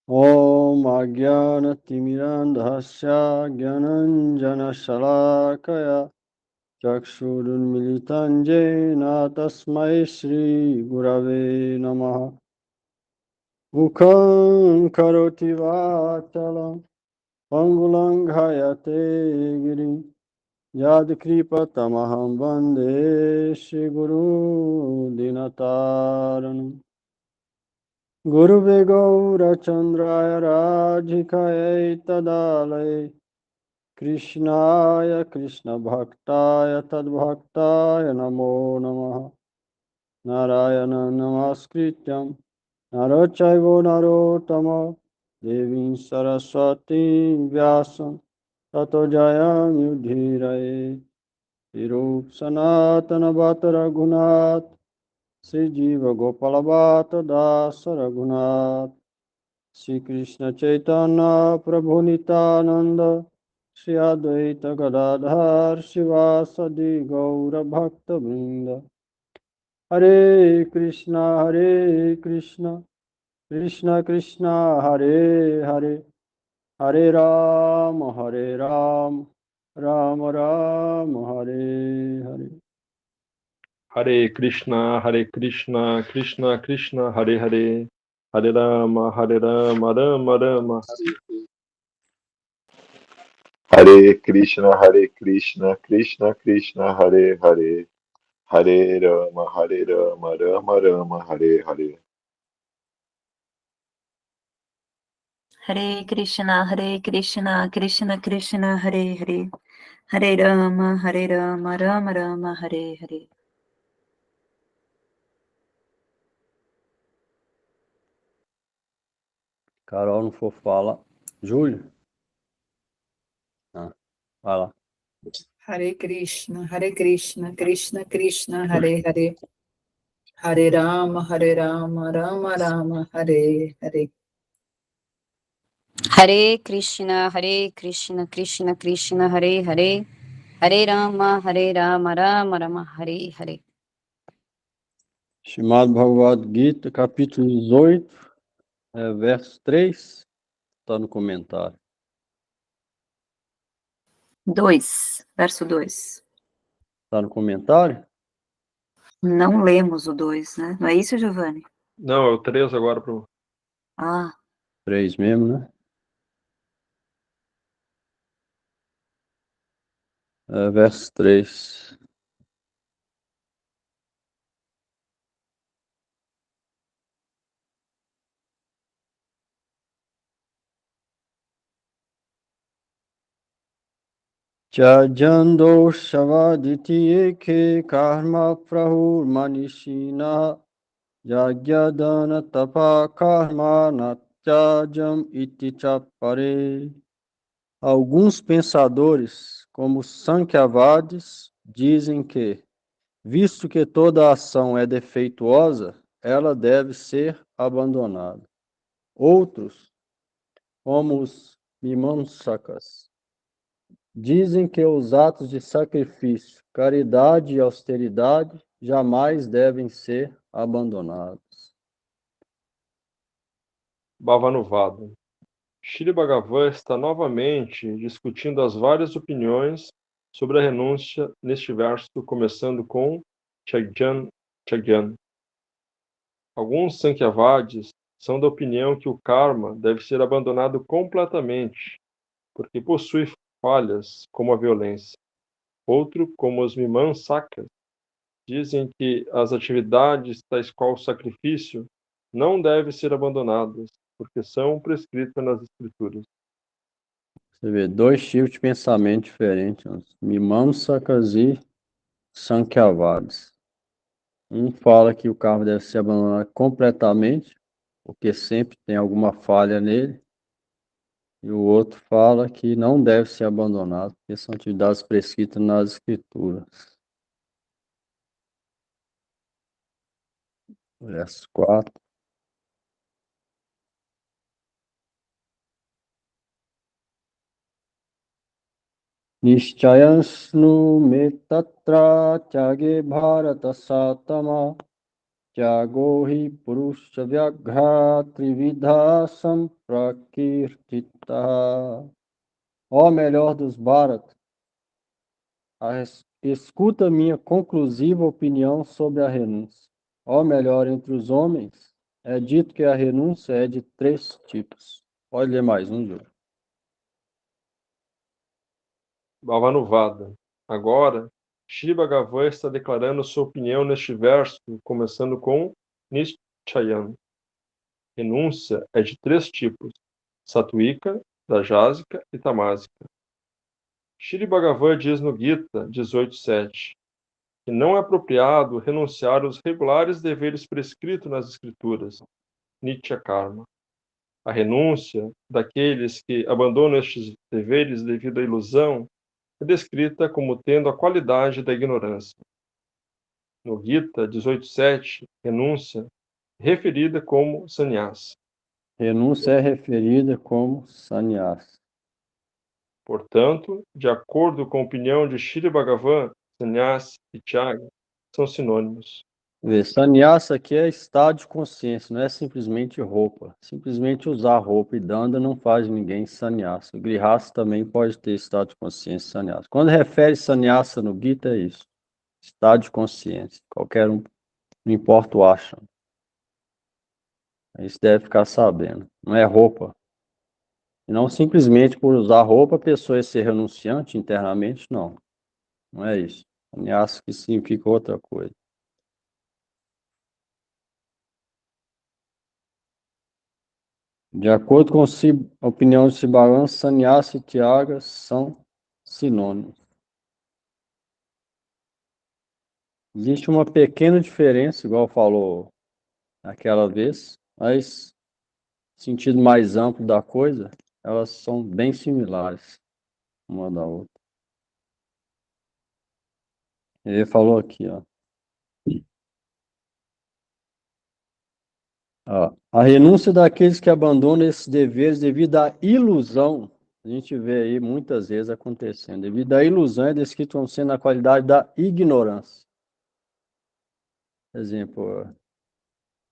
Om Agyanatimirandhasya Gyananjanashalakaya Chakshurunmilitan Jena Tasmai Shri Gurave Namaha Mukhaṁ Karoti Vachalam Pangulanghayate Girim Yadkripatamaham Vande Shri Guru Dinataranam Gurave Gaura Chandraya Radhikaya Tadalaya Krishnaya Krishna Bhaktaya Tadbhaktaya Namo Namaha Narayana Namaskrityam Narachaivo Narottama Devim Saraswati Vyasam Tato Jayam Yudhiraye Tirup Sanatana Bhatta Raghunath Sri Jiva Gopala Bhatta Dasa Raghunath Shri Krishna Chaitanya Prabhu Nityananda Shri Advaita Gadadhar Shivasadi Gaura Bhakta Vrinda Hare Krishna Krishna Krishna Hare Hare Hare Ram Ram Ram Hare Hare Hare Krishna, Krishna Krishna, Hare Hare, Hare Rama, Rama Rama, Hare Krishna, Krishna Krishna, Hare Hare, Hare Rama, Rama Rama, Hare Hare. Hare Krishna, Krishna Krishna, Hare Hare, Hare Rama, Rama Rama, Hare Hare. Carol não for fala. Júlio? Ah, vai lá. Hare Krishna, Krishna Krishna, Hare Hare, Hare Rama, Rama Rama, Hare Hare. Hare Krishna, Krishna Krishna, Hare Hare, Hare Rama, Rama Rama, Hare Hare. Srimad Bhagavad Gita, capítulo 18, verso 3, está no comentário. 2, verso 2. Está no comentário? Não lemos o 2, né? Não é isso, Giovanni? Não, é o 3 agora pro. Ah. 3 mesmo, né? Verso 3. Jajando Shavaditi Eke Karma Prahur Manishina Yagyadana Tapa Karma Natyajam Iti Chapare. Alguns pensadores, como Sankyavadis, dizem que, visto que toda ação é defeituosa, ela deve ser abandonada. Outros, como os Mimamsakas, dizem que os atos de sacrifício, caridade e austeridade jamais devem ser abandonados. Bhavanuvada. Shri Bhagavan está novamente discutindo as várias opiniões sobre a renúncia neste verso, começando com Chagyan. Alguns Sankyavadis são da opinião que o karma deve ser abandonado completamente, porque possui falhas como a violência. Outro, como os Mimamsakas, dizem que as atividades tais qual o sacrifício não devem ser abandonadas, porque são prescritas nas escrituras. Você vê, dois tipos de pensamento diferentes, Mimamsakas e Sankyavadis. Um fala que o karma deve ser abandonado completamente, porque sempre tem alguma falha nele. E o outro fala que não deve ser abandonado, porque são atividades prescritas nas escrituras. Verso 4. Nishchayasnu me tatra tyage bharata satama Tyago hi purusha vyagha trividha samprakirtita. Ó melhor dos Bharata, escuta minha conclusiva opinião sobre a renúncia. Ó melhor entre os homens, é dito que a renúncia é de 3 tipos. Pode ler mais um, Júlio. Bhavanuvada. Agora, Shri Bhagavan está declarando sua opinião neste verso, começando com Nischayam. Renúncia é de 3 tipos: Sattvika, Rajásica e Tamásica. Shri Bhagavan diz no Gita 18.7 que não é apropriado renunciar aos regulares deveres prescritos nas escrituras, Nitya Karma. A renúncia daqueles que abandonam estes deveres devido à ilusão é descrita como tendo a qualidade da ignorância. No Gita 18.7, renúncia é referida como sannyasa. Renúncia é referida como sannyasa. Portanto, de acordo com a opinião de Shri Bhagavan, sannyasa e tyaga são sinônimos. Sannyasa aqui é estado de consciência, não é simplesmente roupa. Simplesmente usar roupa e danda não faz ninguém sannyasa. O grihasta também pode ter estado de consciência sannyasa. Quando refere sannyasa no Gita, é isso. Estado de consciência. Qualquer um, não importa o ashram. Isso deve ficar sabendo. Não é roupa. E não simplesmente por usar roupa a pessoa é ser renunciante internamente, não. Não é isso. Sannyasa que significa outra coisa. De acordo com a opinião de Sibaran, sannyasa e tyaga são sinônimos. Existe uma pequena diferença, igual falou aquela vez, mas no sentido mais amplo da coisa, elas são bem similares uma da outra. Ele falou aqui, ó. A renúncia daqueles que abandonam esses deveres devido à ilusão, a gente vê aí muitas vezes acontecendo, devido à ilusão é descrito como sendo a qualidade da ignorância. Por exemplo,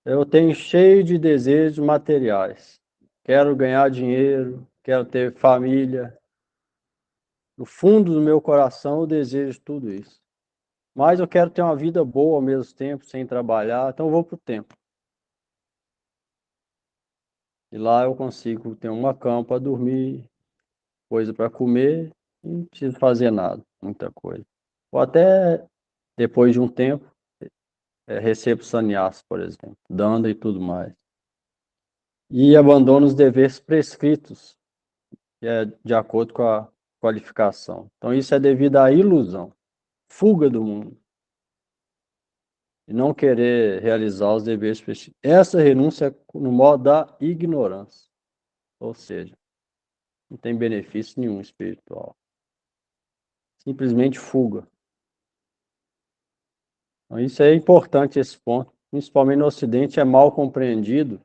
eu tenho cheio de desejos materiais, quero ganhar dinheiro, quero ter família, no fundo do meu coração eu desejo tudo isso, mas eu quero ter uma vida boa ao mesmo tempo, sem trabalhar, então eu vou para o templo. E lá eu consigo ter uma cama para dormir, coisa para comer, e não preciso fazer nada, muita coisa. Ou até, depois de um tempo, recebo sannyasa, por exemplo, danda e tudo mais. E abandono os deveres prescritos, que é de acordo com a qualificação. Então isso é devido à ilusão, fuga do mundo. E não querer realizar os deveres prescritos. Essa renúncia é no modo da ignorância. Ou seja, não tem benefício nenhum espiritual. Simplesmente fuga. Então, isso é importante, esse ponto. Principalmente no Ocidente, é mal compreendido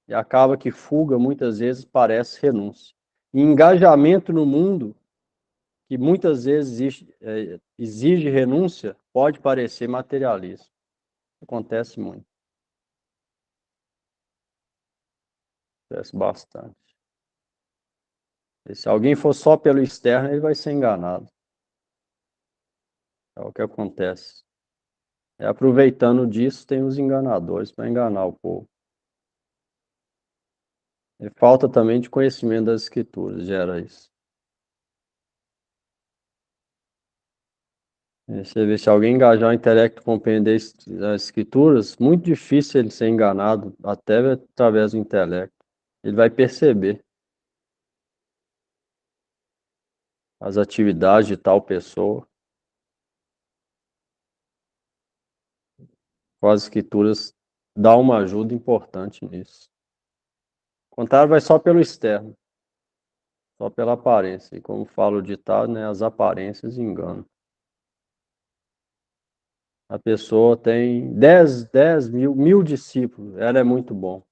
e acaba que fuga, muitas vezes, parece renúncia. E engajamento no mundo, que muitas vezes exige renúncia, pode parecer materialismo. Acontece muito. Acontece bastante. E se alguém for só pelo externo, ele vai ser enganado. É o que acontece. E aproveitando disso, tem os enganadores para enganar o povo. E falta também de conhecimento das escrituras, gera isso. E você vê, se alguém engajar o intelecto e compreender as escrituras, muito difícil ele ser enganado, até através do intelecto. Ele vai perceber as atividades de tal pessoa. Com as escrituras dá uma ajuda importante nisso. O contrário vai só pelo externo, só pela aparência. E como fala o ditado, né, as aparências enganam. A pessoa tem 10 mil discípulos, ela é muito bom.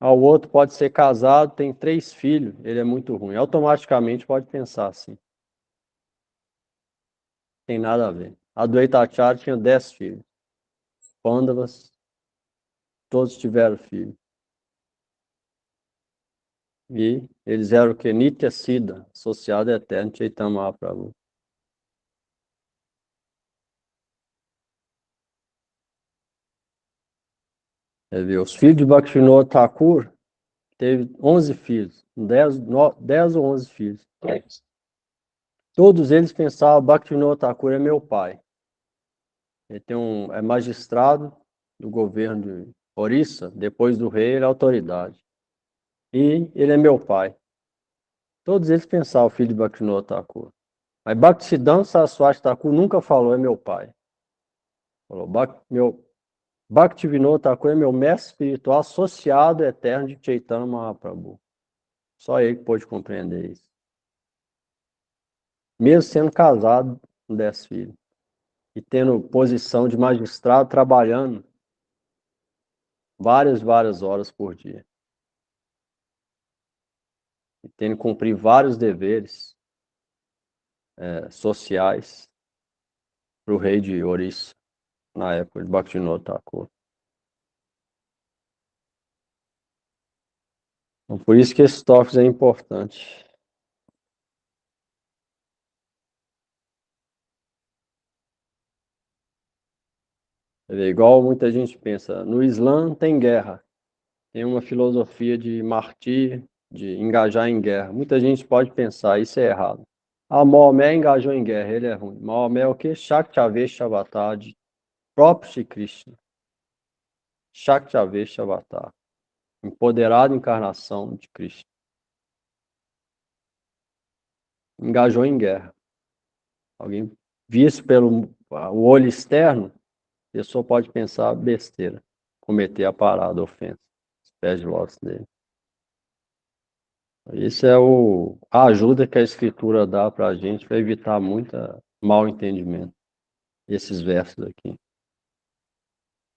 O outro pode ser casado, tem 3 filhos, ele é muito ruim. Automaticamente pode pensar assim. Tem nada a ver. A Adwaita Acharya tinha 10 filhos. Pandavas, todos tiveram filho. E eles eram o que? Nitya Siddha, associado eterno, Chaitanya Mahaprabhu. Quer ver, os filhos de Bhaktivinoda Thakur teve 11 filhos, 10 ou 11 filhos. Todos eles pensavam, Bhaktivinoda Thakur é meu pai. Ele é magistrado do governo de Orissa, depois do rei, ele é autoridade. E ele é meu pai. Todos eles pensavam, filho de Bhaktivinoda Thakur. Mas Bhaktisiddhanta Saraswati Thakur nunca falou, é meu pai. Falou, Bhaktivinoda Thakur é meu mestre espiritual associado eterno de Chaitanya Mahaprabhu. Só ele que pôde compreender isso. Mesmo sendo casado com 10 filhos. E tendo posição de magistrado, trabalhando várias horas por dia. E tendo que cumprir vários deveres sociais para o rei de Orissa, na época de Bhaktivinoda Thakur. Então, por isso que esse tópico é importante. Igual muita gente pensa, no Islã tem guerra, tem uma filosofia de martírio, de engajar em guerra. Muita gente pode pensar, isso é errado. Maomé engajou em guerra, ele é ruim. Maomé é o quê? Shakti Avatar, de próprio Shri Krishna. Shakti Avatar, empoderada encarnação de Krishna. Engajou em guerra. Alguém visto pelo o olho externo, a pessoa pode pensar besteira, cometer a parada, ofensa, os pés de lótus dele. Isso é a ajuda que a escritura dá para a gente para evitar muito mal entendimento. Esses versos aqui.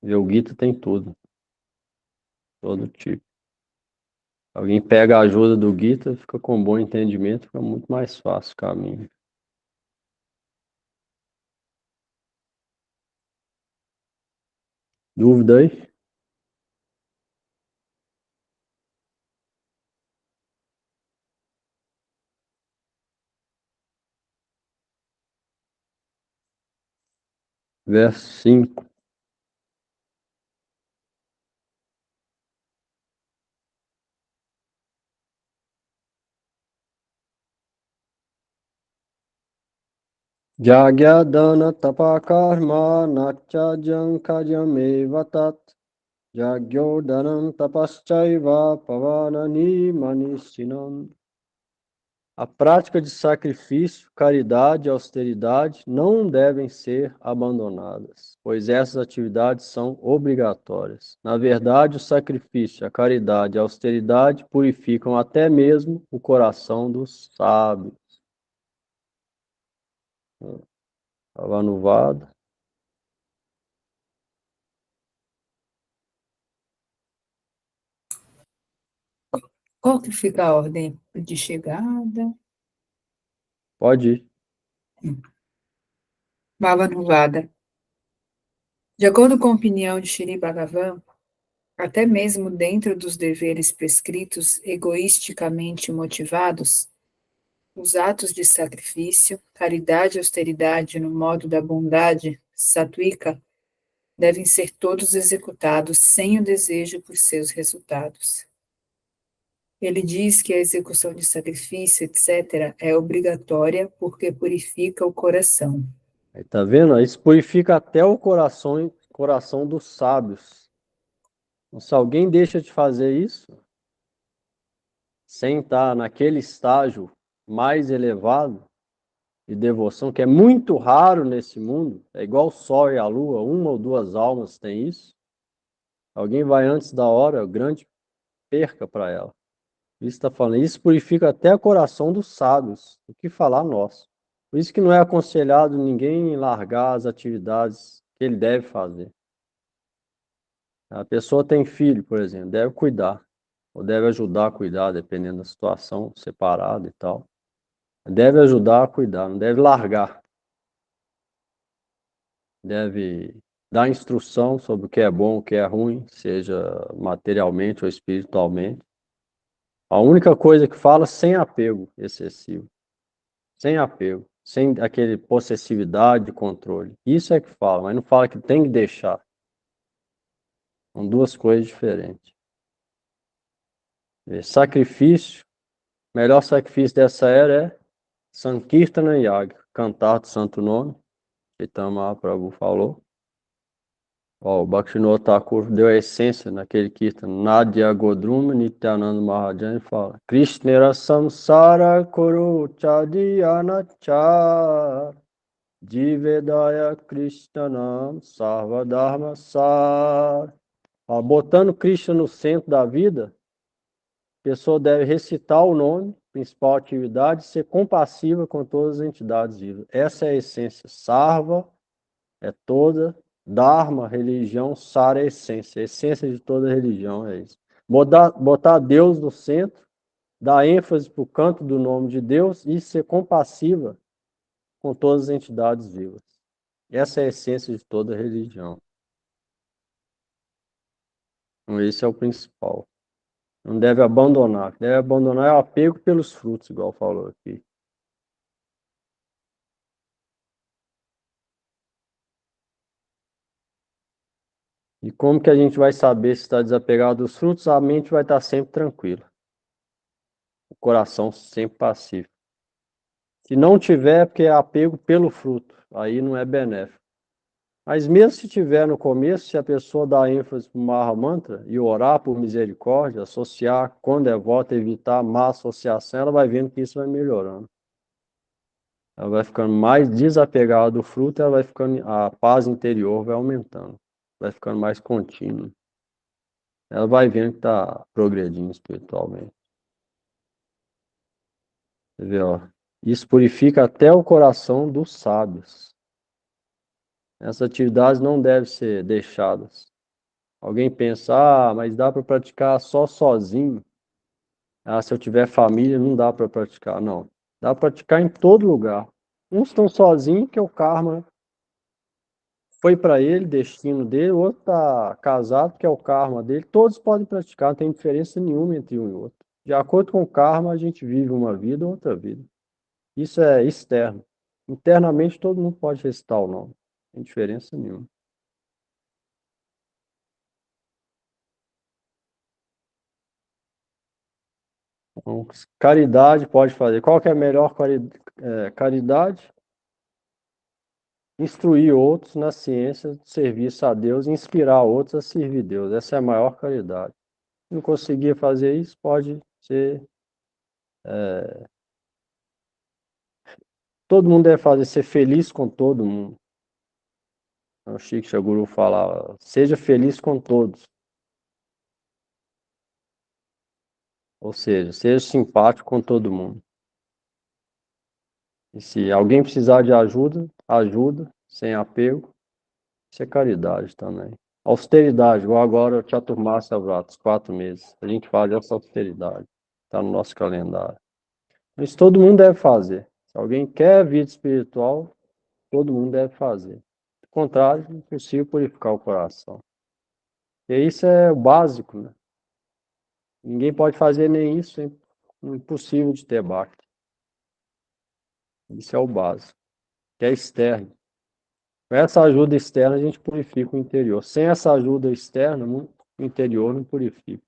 E o Gita tem tudo. Todo tipo. Alguém pega a ajuda do Gita, fica com bom entendimento, fica muito mais fácil o caminho. Dúvida aí? Verso 5. Jagyadana tapakarma nachajam kajamevatat Jagyodhanam tapaschaiva pavanani manishinam. A prática de sacrifício, caridade e austeridade não devem ser abandonadas, pois essas atividades são obrigatórias. Na verdade, o sacrifício, a caridade e a austeridade purificam até mesmo o coração dos sábios. Estava no Vado. Qual que fica a ordem de chegada? Pode ir. Bhavanuvada. De acordo com a opinião de Shri Bhagavan, até mesmo dentro dos deveres prescritos egoisticamente motivados, os atos de sacrifício, caridade e austeridade no modo da bondade satúica devem ser todos executados sem o desejo por seus resultados. Ele diz que a execução de sacrifício, etc., é obrigatória porque purifica o coração. Aí, tá vendo? Isso purifica até o coração dos sábios. Então, se alguém deixa de fazer isso, sem estar naquele estágio mais elevado de devoção, que é muito raro nesse mundo, é igual o Sol e a Lua, uma ou duas almas têm isso. Alguém vai antes da hora, grande perca para ela. Isso está falando, isso purifica até o coração dos sábios, o que falar nosso. Por isso que não é aconselhado ninguém largar as atividades que ele deve fazer. A pessoa tem filho, por exemplo, deve cuidar, ou deve ajudar a cuidar, dependendo da situação, separado e tal. Deve ajudar a cuidar, não deve largar. Deve dá instrução sobre o que é bom, o que é ruim, seja materialmente ou espiritualmente. A única coisa que fala sem apego excessivo, sem apego, sem aquele possessividade, controle. Isso é que fala, mas não fala que tem que deixar. São duas coisas diferentes. Sacrifício, o melhor sacrifício dessa era é Sankirtana Yaga, cantar do santo nome, Chaitanya Mahaprabhu falou. Ó, o Bhaktivinoda Thakur deu a essência naquele Kirtan. Nadia Godruma Nityananda Maharajan fala: Krishnera samsara kuru chadiyanachar Jivedaya Krishnanam sarvadharma sar. Ó, botando Krishna no centro da vida, a pessoa deve recitar o nome, principal atividade, e ser compassiva com todas as entidades vivas. Essa é a essência. Sarva é toda, Dharma, religião, Sara é a essência de toda religião é isso. Botar Deus no centro, dar ênfase para o canto do nome de Deus e ser compassiva com todas as entidades vivas. Essa é a essência de toda religião. Então, esse é o principal. Não deve abandonar. O que deve abandonar é o apego pelos frutos, igual falou aqui. E como que a gente vai saber se está desapegado dos frutos? A mente vai estar sempre tranquila. O coração sempre pacífico. Se não tiver, é porque é apego pelo fruto. Aí não é benéfico. Mas mesmo se tiver no começo, se a pessoa dá ênfase para o Maha Mantra e orar por misericórdia, associar quando é voto, evitar má associação, ela vai vendo que isso vai melhorando. Ela vai ficando mais desapegada do fruto, ela vai ficando, a paz interior vai aumentando, vai ficando mais contínua. Ela vai vendo que está progredindo espiritualmente. Você vê, ó, isso purifica até o coração dos sábios. Essas atividades não devem ser deixadas. Alguém pensa, mas dá para praticar só sozinho. Se eu tiver família, não dá para praticar. Não, dá para praticar em todo lugar. Uns estão sozinhos, que é o karma foi para ele, destino dele, o outro está casado, que é o karma dele. Todos podem praticar, não tem diferença nenhuma entre um e outro. De acordo com o karma, a gente vive uma vida ou outra vida. Isso é externo. Internamente, todo mundo pode recitar o nome. Não tem diferença nenhuma. Então, caridade pode fazer. Qual que é a melhor caridade? Instruir outros na ciência, serviço a Deus, inspirar outros a servir Deus. Essa é a maior caridade. Se não conseguir fazer isso, pode ser... todo mundo deve fazer, ser feliz com todo mundo. O Shiksha Guru falava, seja feliz com todos. Ou seja, seja simpático com todo mundo. E se alguém precisar de ajuda, ajuda, sem apego. Isso é caridade também. Austeridade, igual agora o Chaturmasya Vrata, 4 meses. A gente faz essa austeridade. Está no nosso calendário. Isso todo mundo deve fazer. Se alguém quer vida espiritual, todo mundo deve fazer. Do contrário, é impossível purificar o coração. E isso é o básico, né? Ninguém pode fazer nem isso, é impossível de ter bhakti. Isso é o básico, que é externo. Com essa ajuda externa, a gente purifica o interior. Sem essa ajuda externa, o interior não purifica.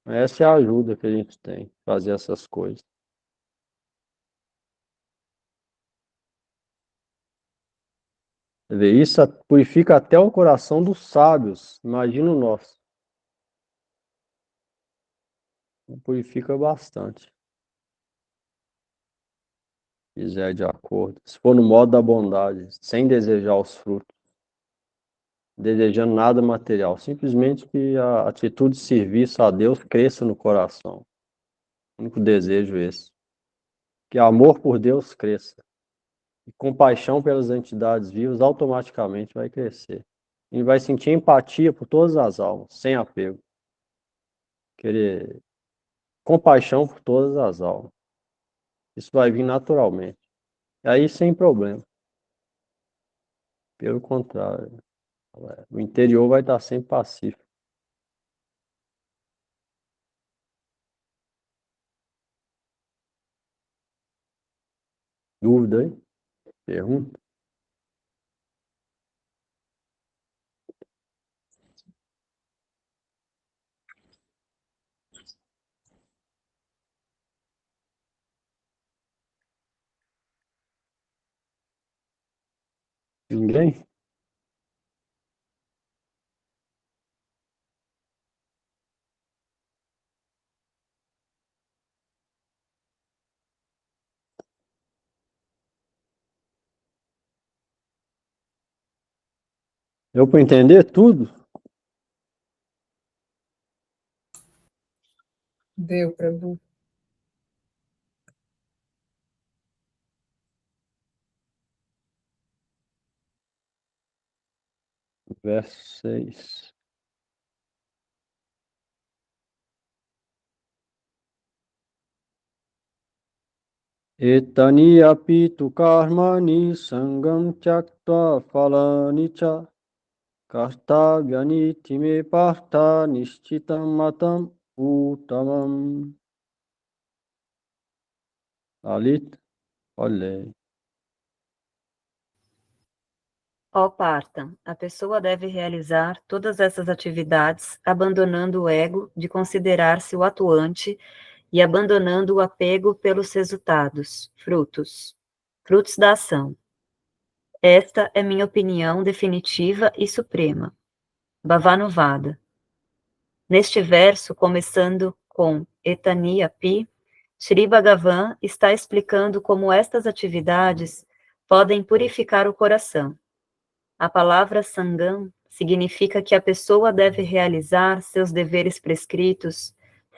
Essa é a ajuda que a gente tem, fazer essas coisas. Você vê, isso purifica até o coração dos sábios. Imagina o nosso. Purifica bastante. Se fizer de acordo. Se for no modo da bondade, sem desejar os frutos. Desejando nada material. Simplesmente que a atitude de serviço a Deus cresça no coração. O único desejo é esse. Que amor por Deus cresça. E compaixão pelas entidades vivas automaticamente vai crescer. E vai sentir empatia por todas as almas, sem apego. Querer compaixão por todas as almas. Isso vai vir naturalmente. E aí sem problema. Pelo contrário. O interior vai estar sempre pacífico. Dúvida aí? Pergunta? Ninguém? Eu para entender tudo? Deu, Prabhu. Verso 6. Etani api tu karmani sangam tyaktva falani cha kartavyani time partha nishchitam matam uttamam. Lalit, olha aí. Ó Partha, a pessoa deve realizar todas essas atividades abandonando o ego de considerar-se o atuante e abandonando o apego pelos resultados, frutos da ação. Esta é minha opinião definitiva e suprema. Bhavanuvada. Neste verso, começando com Etani api, Sri Bhagavan está explicando como estas atividades podem purificar o coração. A palavra Sangam significa que a pessoa deve realizar seus deveres prescritos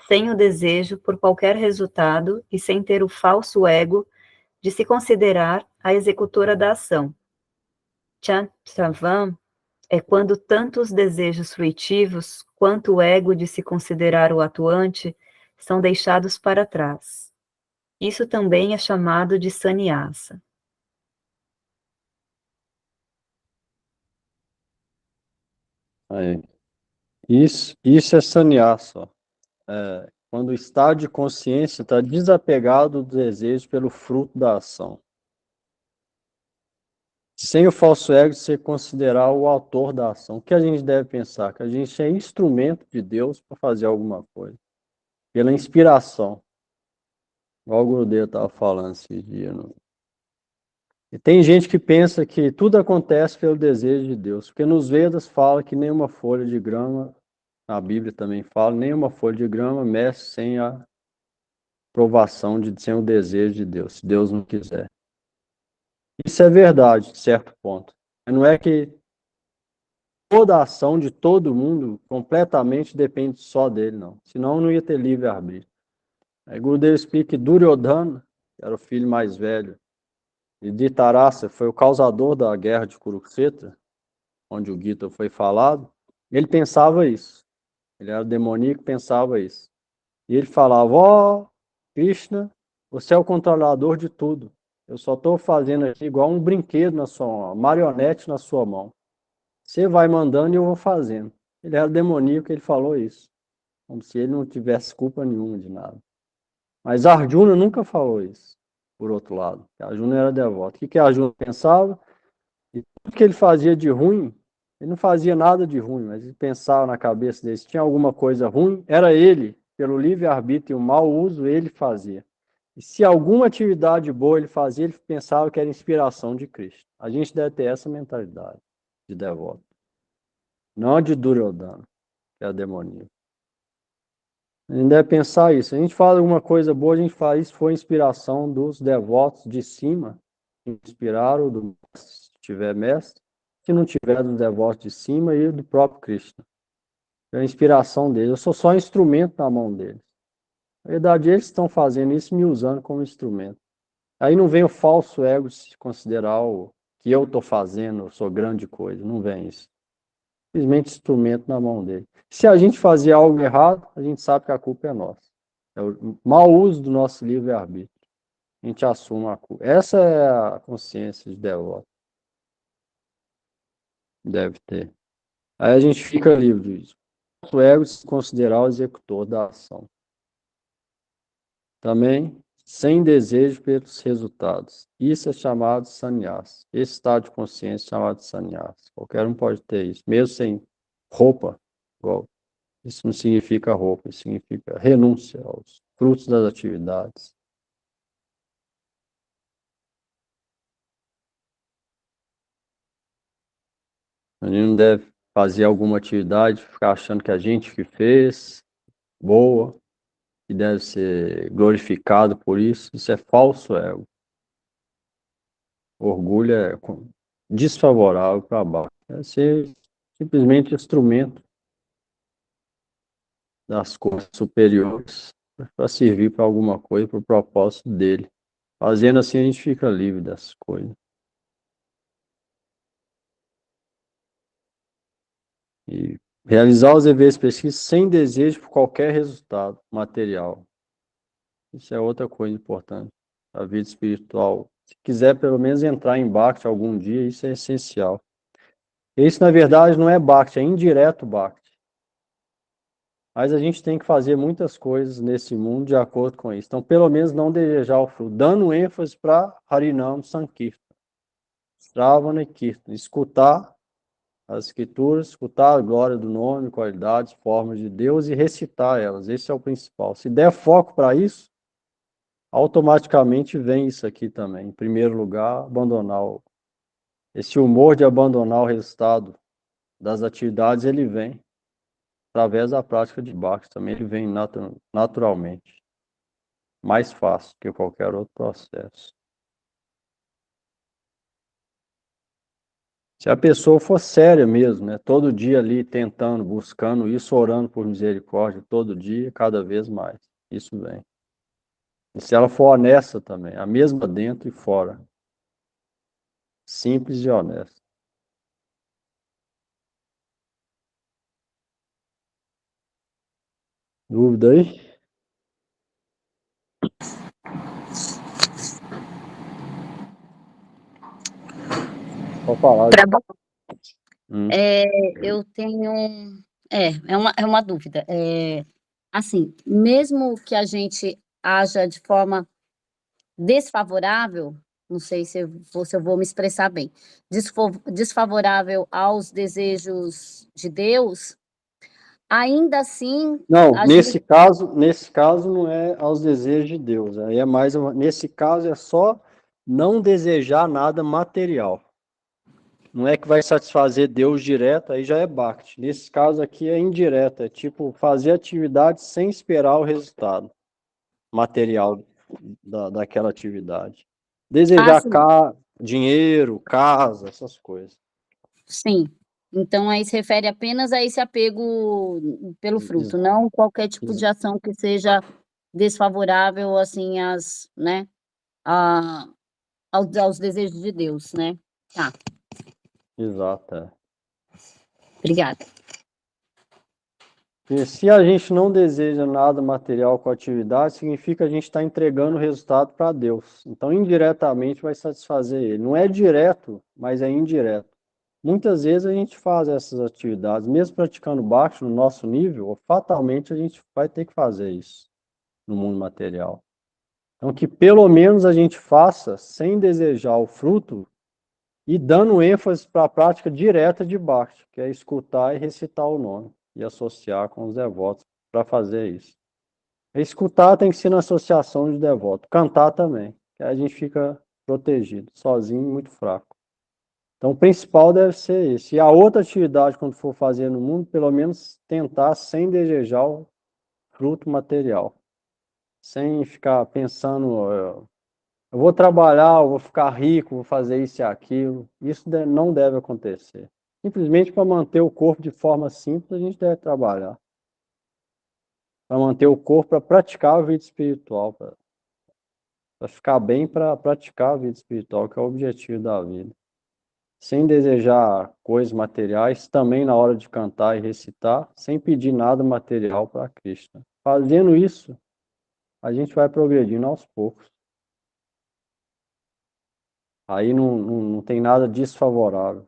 sem o desejo por qualquer resultado e sem ter o falso ego de se considerar a executora da ação. Chantravam é quando tanto os desejos fruitivos quanto o ego de se considerar o atuante são deixados para trás. Isso também é chamado de sannyasa. Aí. Isso é sannyasa. Ó. Quando o estado de consciência está desapegado do desejo pelo fruto da ação. Sem o falso ego se considerar o autor da ação. O que a gente deve pensar? Que a gente é instrumento de Deus para fazer alguma coisa. Pela inspiração. Igual o Gurudev estava falando esses dias. E tem gente que pensa que tudo acontece pelo desejo de Deus. Porque nos Vedas fala que nenhuma folha de grama, na Bíblia também fala, nenhuma folha de grama mexe sem a aprovação, sem o desejo de Deus, se Deus não quiser. Isso é verdade, de certo ponto. Mas não é que toda a ação de todo mundo completamente depende só dele, não. Senão não ia ter livre-arbítrio. Aí Gurudev explica que Duryodhana, que era o filho mais velho, e Dhritarashtra foi o causador da guerra de Kurukshetra, onde o Gita foi falado, ele pensava isso. Ele era demoníaco, pensava isso. E ele falava, ó, Krishna, você é o controlador de tudo. Eu só estou fazendo aqui igual um brinquedo na sua mão, uma marionete na sua mão. Você vai mandando e eu vou fazendo. Ele era demoníaco, ele falou isso. Como se ele não tivesse culpa nenhuma de nada. Mas Arjuna nunca falou isso, por outro lado. Arjuna era devoto. O que Arjuna pensava? E tudo que ele fazia de ruim, ele não fazia nada de ruim, mas ele pensava na cabeça dele, se tinha alguma coisa ruim, era ele, pelo livre-arbítrio e o mau uso, ele fazia. E se alguma atividade boa ele fazia, ele pensava que era inspiração de Cristo. A gente deve ter essa mentalidade de devoto. Não de Duryodhana, que é demoníaco. A gente deve pensar isso. Se a gente fala alguma coisa boa, a gente fala isso foi inspiração dos devotos de cima, que inspiraram do mestre, se tiver mestre, se não tiver dos devotos de cima e do próprio Krishna. É a inspiração deles. Eu sou só instrumento na mão deles. Na verdade, eles estão fazendo isso me usando como instrumento. Aí não vem o falso ego de se considerar o que eu estou fazendo, eu sou grande coisa. Não vem isso. Simplesmente instrumento na mão dele. Se a gente fazia algo errado, a gente sabe que a culpa é nossa. É o mau uso do nosso livre-arbítrio. A gente assume a culpa. Essa é a consciência de devoto. Deve ter. Aí a gente fica livre disso. O ego se considerar o executor da ação. Também, sem desejo pelos resultados. Isso é chamado sannyasa. Esse estado de consciência é chamado sannyasa. Qualquer um pode ter isso, mesmo sem roupa. Igual. Isso não significa roupa, isso significa renúncia aos frutos das atividades. A gente não deve fazer alguma atividade, ficar achando que a gente que fez, boa, que deve ser glorificado por isso. Isso é falso ego. Orgulho é desfavorável para baixo. É ser simplesmente instrumento das coisas superiores para servir para alguma coisa, para o propósito dele. Fazendo assim, a gente fica livre das coisas. E realizar os deveres precisos sem desejo por qualquer resultado material. Isso é outra coisa importante. A vida espiritual. Se quiser pelo menos entrar em Bhakti algum dia, isso é essencial. Isso, na verdade, não é Bhakti, é indireto Bhakti. Mas a gente tem que fazer muitas coisas nesse mundo de acordo com isso. Então, pelo menos não desejar o fruto. Dando ênfase para Harinam Sankirtan. Shravana e Kirtan. Escutar as escrituras, escutar a glória do nome, qualidades, formas de Deus e recitar elas. Esse é o principal. Se der foco para isso, automaticamente vem isso aqui também. Em primeiro lugar, esse humor de abandonar o resultado das atividades, ele vem através da prática de Bhakti também, ele vem naturalmente. Mais fácil que qualquer outro processo. Se a pessoa for séria mesmo, né, todo dia ali tentando, buscando isso, orando por misericórdia, todo dia, cada vez mais. Isso vem. E se ela for honesta também, a mesma dentro e fora. Simples e honesta. Dúvida aí? Pode falar. Eu tenho. É uma dúvida. Assim, mesmo que a gente haja de forma desfavorável, não sei se eu vou me expressar bem, desfavorável aos desejos de Deus, ainda assim Não, a gente. nesse caso não é aos desejos de Deus. Aí é mais nesse caso é só não desejar nada material. Não é que vai satisfazer Deus direto, aí já é Bhakti. Nesse caso aqui é indireto, é tipo fazer atividade sem esperar o resultado material daquela atividade. Ah, Desejar sim, dinheiro, casa, essas coisas. sim. Então aí se refere apenas a esse apego pelo Ex- fruto, não qualquer tipo ex- de ação que seja desfavorável, assim, a, aos desejos de Deus, né? Tá, Exato. É. obrigada. E se a gente não deseja nada material com a atividade, significa que a gente está entregando o resultado para Deus. Então, indiretamente vai satisfazer ele. Não é direto, mas é indireto. Muitas vezes a gente faz essas atividades, mesmo praticando baixo no nosso nível, fatalmente a gente vai ter que fazer isso no mundo material. Então, que pelo menos a gente faça sem desejar o fruto e dando ênfase para a prática direta de baixo, que é escutar e recitar o nome e associar com os devotos para fazer isso. Escutar tem que ser na associação de devotos. Cantar também, que aí a gente fica protegido, sozinho, muito fraco. Então, o principal deve ser esse. E a outra atividade, quando for fazer no mundo, pelo menos tentar sem desejar o fruto material. Sem ficar pensando, eu vou trabalhar, eu vou ficar rico, vou fazer isso e aquilo. Isso não deve acontecer. Simplesmente para manter o corpo de forma simples, a gente deve trabalhar. Para manter o corpo, para praticar a vida espiritual, para ficar bem, para praticar a vida espiritual, que é o objetivo da vida. Sem desejar coisas materiais, também na hora de cantar e recitar, sem pedir nada material para Krishna. Fazendo isso, a gente vai progredindo aos poucos. Aí não tem nada desfavorável,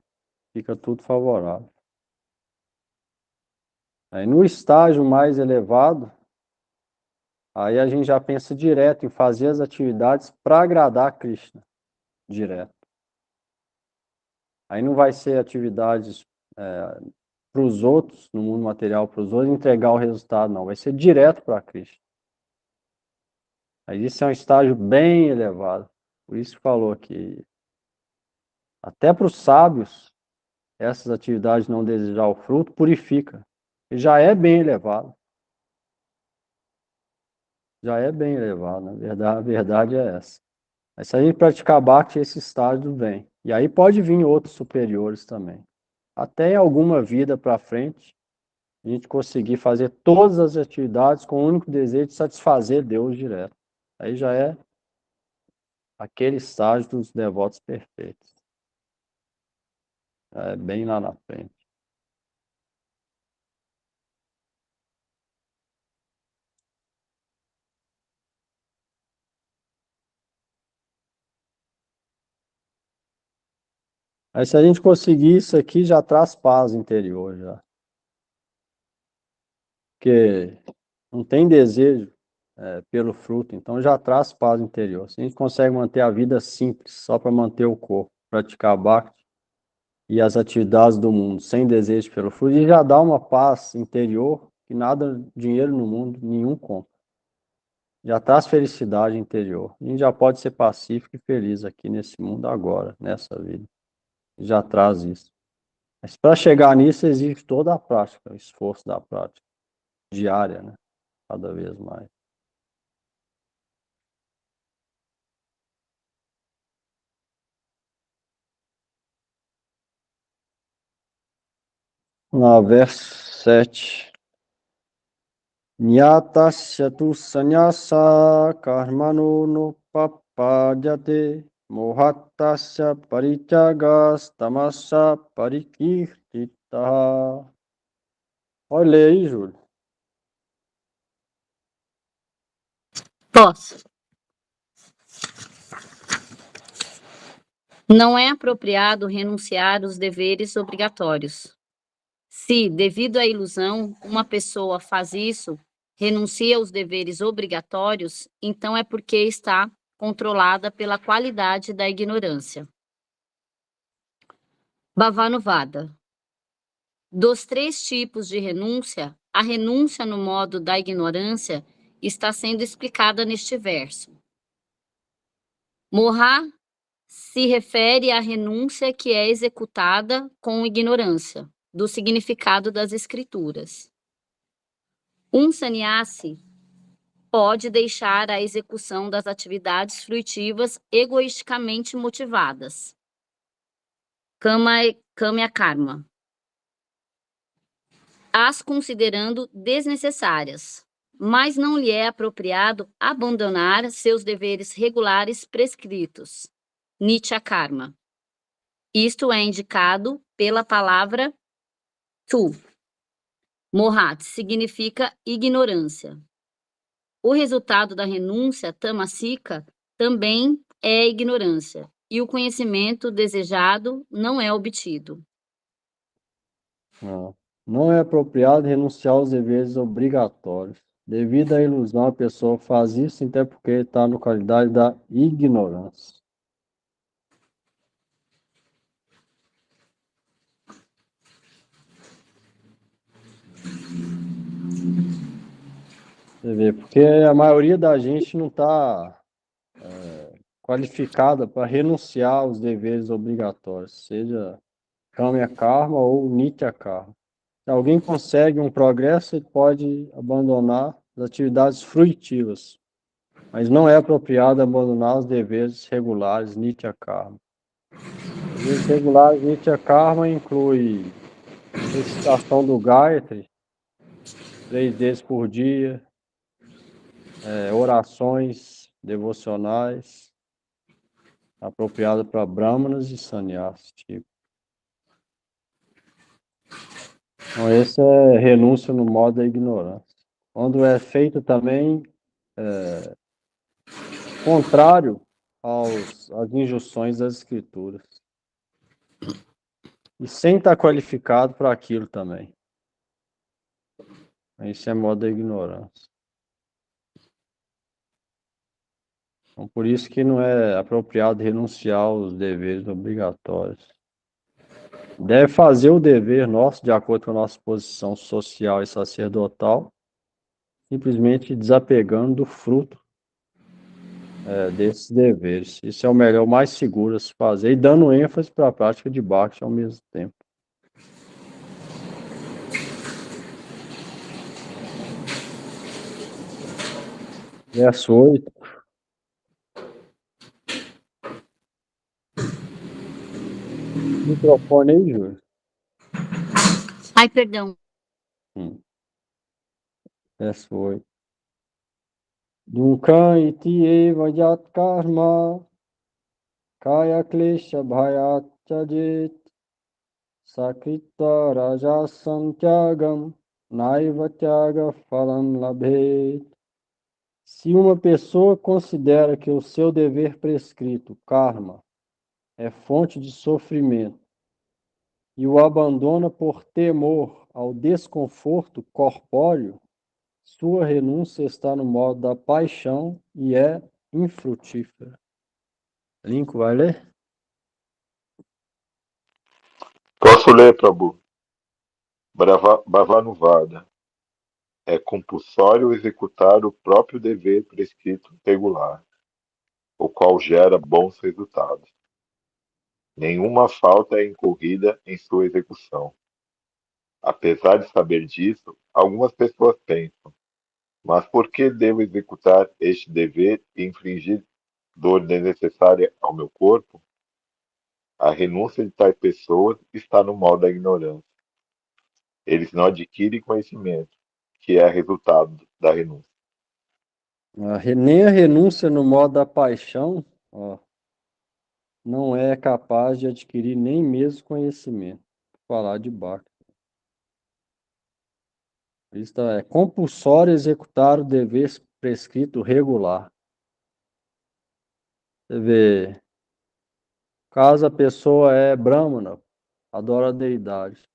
fica tudo favorável. Aí no estágio mais elevado, aí a gente já pensa direto em fazer as atividades para agradar a Krishna, direto. Aí não vai ser atividades para os outros, no mundo material, para os outros, entregar o resultado, não. Vai ser direto para Krishna. Aí isso é um estágio bem elevado. Por isso que falou que até para os sábios, essas atividades não desejar o fruto, purifica. E já é bem elevado. Já é bem elevado, na verdade, a verdade é essa. Mas se a gente praticar Bhakti, esse estágio vem. E aí pode vir outros superiores também. Até em alguma vida para frente, a gente conseguir fazer todas as atividades com o único desejo de satisfazer Deus direto. Aí já é aquele estágio dos devotos perfeitos. É bem lá na frente. Aí se a gente conseguir isso aqui, já traz paz interior, já. Porque não tem desejo pelo fruto, então já traz paz interior. Se a gente consegue manter a vida simples, só para manter o corpo, praticar Bhakti e as atividades do mundo, sem desejo pelo fruto, e já dá uma paz interior que nada, dinheiro no mundo, nenhum compra. Já traz felicidade interior. A gente já pode ser pacífico e feliz aqui nesse mundo agora, nessa vida. Já traz isso. Mas para chegar nisso exige toda a prática, o esforço da prática diária, né? Cada vez mais. No verso 7. Nyatasya tu sanyasa karmano no papadhyate mohattasya parityagas tamassa parikirtita. Olha aí, Júlio. Posso. Não é apropriado renunciar aos deveres obrigatórios. Se, devido à ilusão, uma pessoa faz isso, renuncia aos deveres obrigatórios, então é porque está controlada pela qualidade da ignorância. Bhavanuvada. Dos 3 tipos de renúncia, a renúncia no modo da ignorância está sendo explicada neste verso. Moha se refere à renúncia que é executada com ignorância do significado das escrituras. Um sannyasi pode deixar a execução das atividades fruitivas egoisticamente motivadas. Kamya karma. As considerando desnecessárias, mas não lhe é apropriado abandonar seus deveres regulares prescritos. Nitya karma. Isto é indicado pela palavra tu. Mohat significa ignorância. O resultado da renúncia tamasika também é ignorância, e o conhecimento desejado não é obtido. Não é apropriado renunciar aos deveres obrigatórios. Devido à ilusão, a pessoa faz isso até porque está na qualidade da ignorância. Você vê, porque a maioria da gente não está qualificada para renunciar aos deveres obrigatórios, seja Kamya Karma ou Nitya Karma. Se alguém consegue um progresso, ele pode abandonar as atividades fruitivas, mas não é apropriado abandonar os deveres regulares Nitya Karma. Os deveres regulares Nitya Karma inclui recitação do Gayatri, 3 vezes por dia, orações devocionais, apropriadas para brahmanas e sannyasis. Tipo. Então, esse é renúncia no modo da ignorância. Quando é feito também contrário às injunções das escrituras. E sem estar qualificado para aquilo também. Isso é modo da ignorância. Então, por isso que não é apropriado renunciar aos deveres obrigatórios. Deve fazer o dever nosso, de acordo com a nossa posição social e sacerdotal, simplesmente desapegando do fruto desses deveres. Isso é o melhor, o mais seguro a se fazer, e dando ênfase para a prática de Bhakti ao mesmo tempo. Verso 8. Microfone aí, Júlio. Ai, perdão. Verso 8. Dukkha iti eva yat karma kaya klesha bhayat tyajet sakrita rajasam tyagam naiva tyaga phalam labhet. Se uma pessoa considera que o seu dever prescrito, karma, é fonte de sofrimento e o abandona por temor ao desconforto corpóreo, sua renúncia está no modo da paixão e é infrutífera. Linko, vai ler? Posso ler, Prabhu? Bhavanuvada. É compulsório executar o próprio dever prescrito regular, o qual gera bons resultados. Nenhuma falta é incorrida em sua execução. Apesar de saber disso, algumas pessoas pensam: mas por que devo executar este dever e infligir dor desnecessária ao meu corpo? A renúncia de tais pessoas está no mal da ignorância. Eles não adquirem conhecimento, que é resultado da renúncia. Nem a renúncia no modo da paixão, não é capaz de adquirir nem mesmo conhecimento. Falar de Bhakti. Isto é compulsório executar o dever prescrito regular. Você vê, caso a pessoa é brahmana, adora a deidade.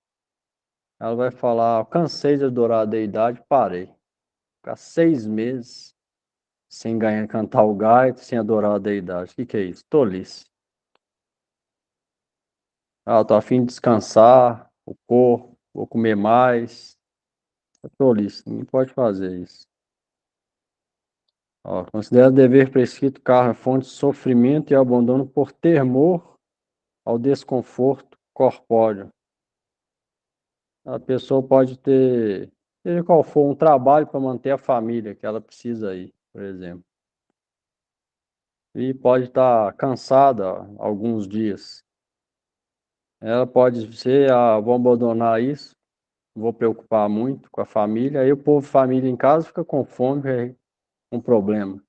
Ela vai falar: cansei de adorar a deidade, parei. Ficar 6 meses sem ganhar, cantar o gaita, sem adorar a deidade. O que é isso? Tolice. Eu tô a fim de descansar o corpo, vou comer mais. É tolice, ninguém pode fazer isso. Considera dever prescrito karma fonte de sofrimento e abandono por temor ao desconforto corpóreo. A pessoa pode ter, seja qual for, um trabalho para manter a família que ela precisa ir, por exemplo. E pode estar cansada alguns dias. Ela pode ser: vou abandonar isso, não vou preocupar muito com a família. Aí o povo, família em casa, fica com fome, é um problema.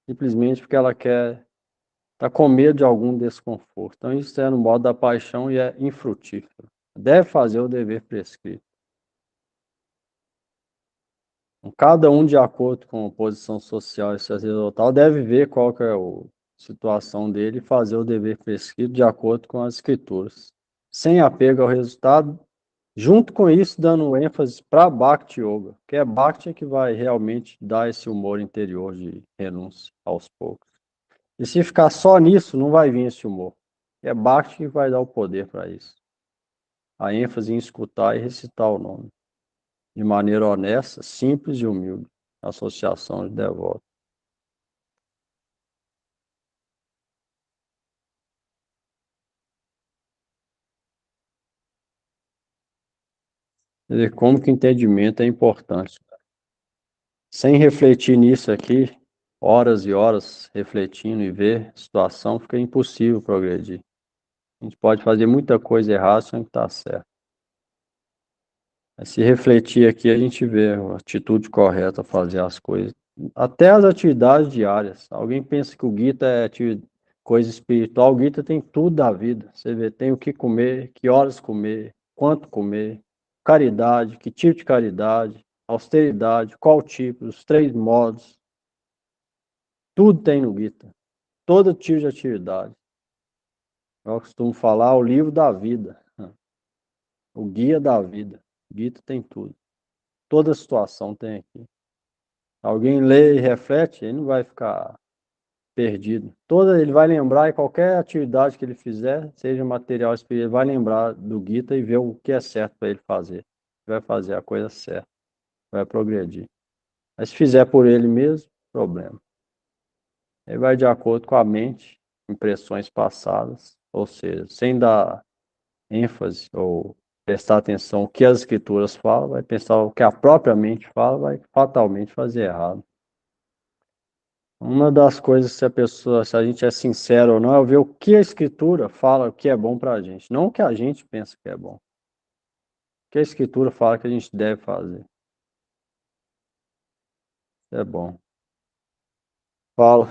Simplesmente porque ela tá com medo de algum desconforto. Então isso é no modo da paixão e é infrutífero. Deve fazer o dever prescrito. Cada um, de acordo com a posição social e sacerdotal, deve ver qual que é a situação dele e fazer o dever prescrito de acordo com as escrituras, sem apego ao resultado, junto com isso dando ênfase para Bhakti Yoga, que é Bhakti que vai realmente dar esse humor interior de renúncia aos poucos. E se ficar só nisso, não vai vir esse humor. É Bhakti que vai dar o poder para isso. A ênfase em escutar e recitar o nome, de maneira honesta, simples e humilde. Associação de devotos. Quer dizer, como que o entendimento é importante. Sem refletir nisso aqui, horas e horas refletindo e ver a situação, fica impossível progredir. A gente pode fazer muita coisa errada sem estar certo. Mas se refletir aqui, a gente vê a atitude correta a fazer as coisas. Até as atividades diárias. Alguém pensa que o Gita é coisa espiritual. O Gita tem tudo da vida. Você vê, tem o que comer, que horas comer, quanto comer, caridade, que tipo de caridade, austeridade, qual tipo, os 3 modos. Tudo tem no Gita. Todo tipo de atividade. Eu costumo falar o livro da vida. O guia da vida. O Gita tem tudo. toda situação tem aqui. Alguém lê e reflete, ele não vai ficar perdido. Ele vai lembrar, e qualquer atividade que ele fizer, seja material espiritual, ele vai lembrar do Gita e ver o que é certo para ele fazer. Vai fazer a coisa certa, vai progredir. Mas se fizer por ele mesmo, problema. Ele vai de acordo com a mente, impressões passadas, ou seja, sem dar ênfase ou prestar atenção no que as escrituras falam, vai pensar o que a própria mente fala, vai fatalmente fazer errado. Uma das coisas se a gente é sincero ou não, é ver o que a escritura fala que é bom para a gente, não o que a gente pensa que é bom. O que a escritura fala que a gente deve fazer. É bom. Fala.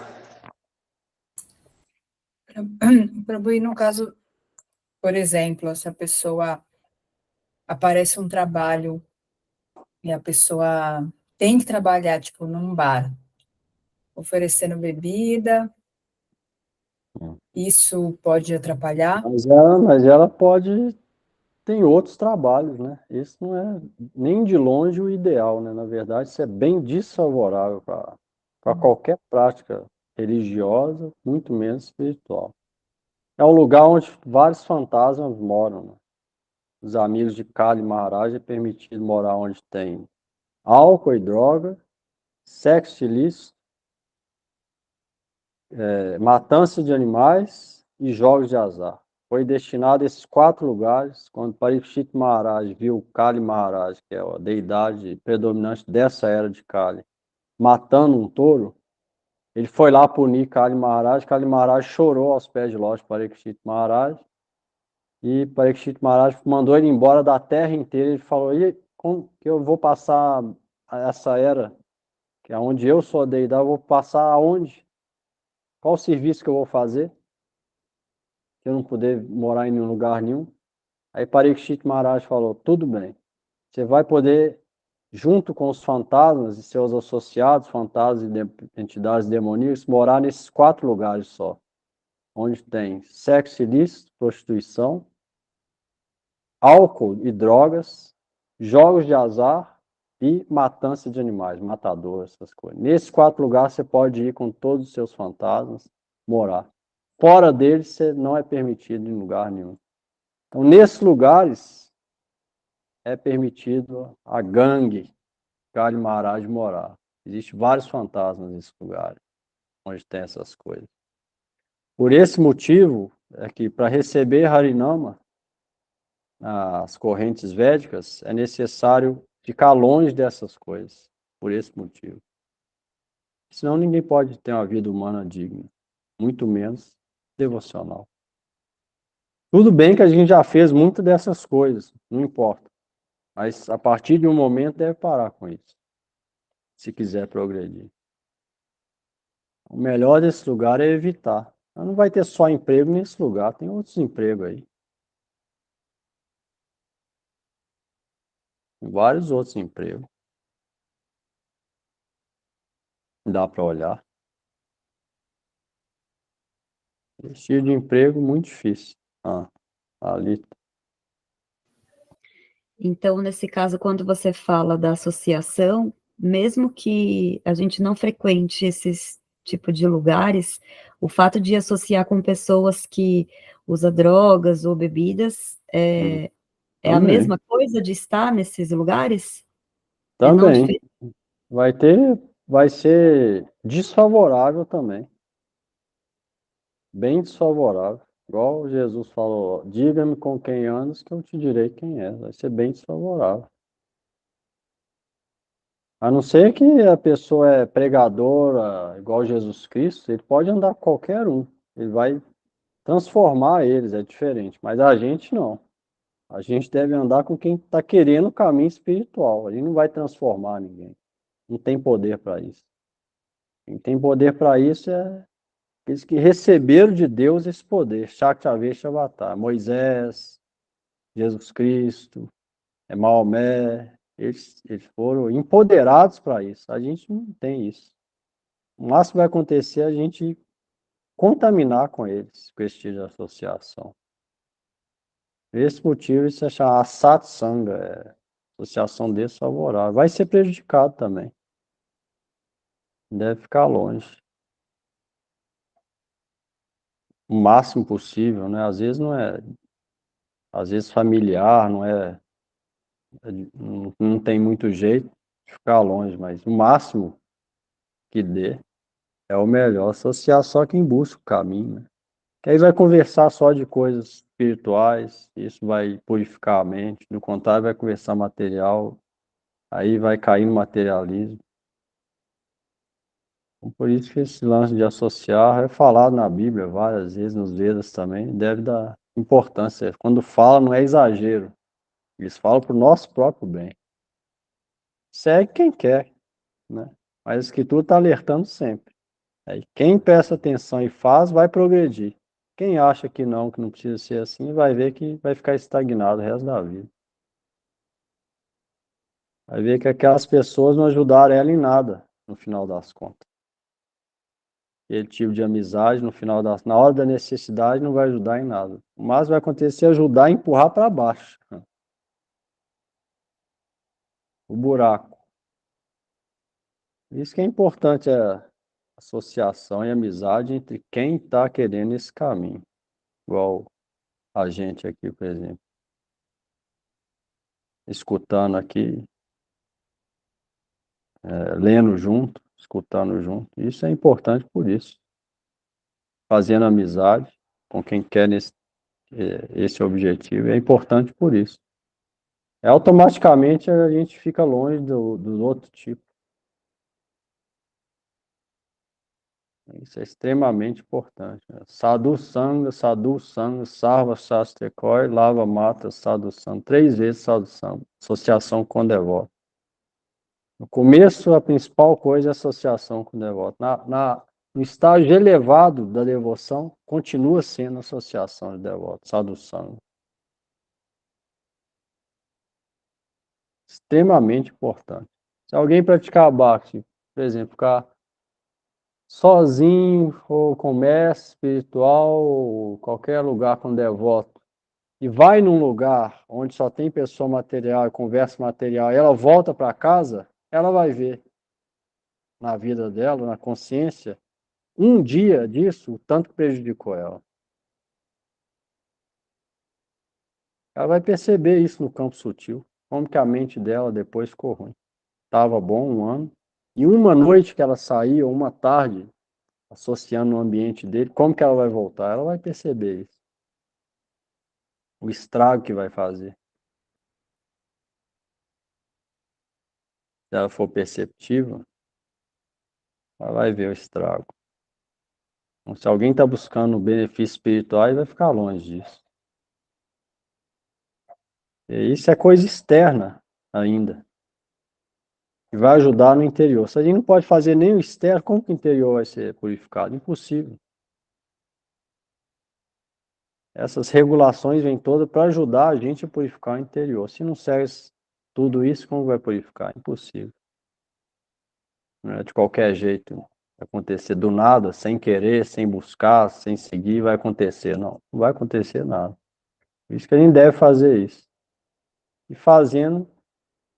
Prabhu, e no caso, por exemplo, se a pessoa aparece um trabalho e a pessoa tem que trabalhar, tipo, num bar, oferecendo bebida, isso pode atrapalhar? Mas ela pode. Tem outros trabalhos, né? Isso não é nem de longe o ideal, né? Na verdade, isso é bem desfavorável para qualquer prática religiosa, muito menos espiritual. É um lugar onde vários fantasmas moram, né? Os amigos de Kali Maharaj é permitido morar onde tem álcool e droga, sexo ilícito, matança de animais e jogos de azar. Foi destinado a esses 4 lugares quando Parikshit Maharaj viu Kali Maharaj, que é a deidade predominante dessa era de Kali, matando um touro. Ele foi lá punir Kali Maharaj. Kali Maharaj chorou aos pés de loja de Parikshit Maharaj. E Parikshit Maharaj mandou ele embora da terra inteira. Ele falou: e como que eu vou passar essa era, que é onde eu sou a deidade, eu vou passar aonde? Qual o serviço que eu vou fazer? Se eu não puder morar em lugar nenhum. Aí Parikshit Maharaj falou: tudo bem, você vai poder, junto com os fantasmas e seus associados, fantasmas e entidades demoníacas, morar nesses 4 lugares só, onde tem sexo ilícito, prostituição, álcool e drogas, jogos de azar e matança de animais, matador, essas coisas. Nesses 4 lugares você pode ir com todos os seus fantasmas, morar. Fora deles, você não é permitido em lugar nenhum. Então, nesses lugares, é permitido a gangue Kali Maharaj morar. Existem vários fantasmas nesses lugares, onde tem essas coisas. Por esse motivo, é que para receber Harinama, as correntes védicas, é necessário ficar longe dessas coisas. Por esse motivo. Senão ninguém pode ter uma vida humana digna, muito menos devocional. Tudo bem que a gente já fez muitas dessas coisas, não importa. Mas a partir de um momento deve parar com isso, se quiser progredir. O melhor desse lugar é evitar. Não vai ter só emprego nesse lugar, tem outros empregos aí. Tem vários outros empregos. Dá para olhar. Esse tipo de emprego muito difícil. Ali. Então, nesse caso, quando você fala da associação, mesmo que a gente não frequente esses tipo de lugares, o fato de associar com pessoas que usam drogas ou bebidas é a Também. mesma coisa de estar nesses lugares? É não Também. diferente? Vai ser desfavorável também. Bem desfavorável. Igual Jesus falou, diga-me com quem andas que eu te direi quem é. Vai ser bem desfavorável. A não ser que a pessoa é pregadora, igual Jesus Cristo, ele pode andar com qualquer um. Ele vai transformar eles, é diferente. Mas a gente não. A gente deve andar com quem está querendo o caminho espiritual. A gente não vai transformar ninguém. Não tem poder para isso. Quem tem poder para isso é aqueles que receberam de Deus esse poder. Shakti Avatar. Moisés, Jesus Cristo, Maomé. Eles foram empoderados para isso. A gente não tem isso. O máximo que vai acontecer é a gente contaminar com eles, com esse tipo de associação. Por esse motivo, isso é chamado satsanga, Associação desfavorável. Vai ser prejudicado também. Deve ficar longe. O máximo possível, né? Às vezes não é... Às vezes familiar, não tem muito jeito de ficar longe, mas o máximo que dê é o melhor. Associar só quem busca o caminho, né? Que aí vai conversar só de coisas espirituais, isso vai purificar a mente, do contrário vai conversar material, aí vai cair no materialismo. Então, por isso que esse lance de associar é falado na Bíblia várias vezes, nos Vedas também, deve dar importância. Quando fala, não é exagero, eles falam para o nosso próprio bem. Segue quem quer, né? Mas a Escritura está alertando sempre. Aí, quem presta atenção e faz, vai progredir. Quem acha que não precisa ser assim, vai ver que vai ficar estagnado o resto da vida. Vai ver que aquelas pessoas não ajudaram ela em nada, no final das contas. Aquele tipo de amizade, na hora da necessidade, não vai ajudar em nada. O máximo vai acontecer é ajudar a empurrar para baixo o buraco. Isso que é importante, é associação e amizade entre quem está querendo esse caminho. Igual a gente aqui, por exemplo. Escutando aqui, lendo junto, escutando junto. Isso é importante por isso. Fazendo amizade com quem quer esse objetivo é importante por isso. Automaticamente a gente fica longe do outro tipo. Isso é extremamente importante. Sadhu Sangha, Sarva Shastra Koi, Lava Mata, Sadhu Sangha. 3 vezes Sadhu Sangha. Associação com devoto. No começo, a principal coisa é a associação com o devoto. No estágio elevado da devoção, continua sendo associação de devotos, Sadhu Sangha. Extremamente importante. Se alguém praticar bhakti, por exemplo, ficar sozinho, ou com mestre espiritual, ou qualquer lugar com devoto, e vai num lugar onde só tem pessoa material, conversa material, e ela volta para casa, ela vai ver na vida dela, na consciência, um dia disso, o tanto que prejudicou ela. Ela vai perceber isso no campo sutil, como que a mente dela depois ficou ruim. Estava bom 1 ano, e uma noite que ela saiu, ou uma tarde, associando o ambiente dele, como que ela vai voltar? Ela vai perceber isso. O estrago que vai fazer. Se ela for perceptiva, ela vai ver o estrago. Então, se alguém está buscando benefícios espirituais, vai ficar longe disso. E isso é coisa externa ainda. Que vai ajudar no interior. Se a gente não pode fazer nem o externo, como que o interior vai ser purificado? Impossível. Essas regulações vêm todas para ajudar a gente a purificar o interior. Se não serve tudo isso, como vai purificar? Impossível. Não é de qualquer jeito. Vai acontecer do nada, sem querer, sem buscar, sem seguir, vai acontecer. Não vai acontecer nada. Por isso que a gente deve fazer isso. E fazendo,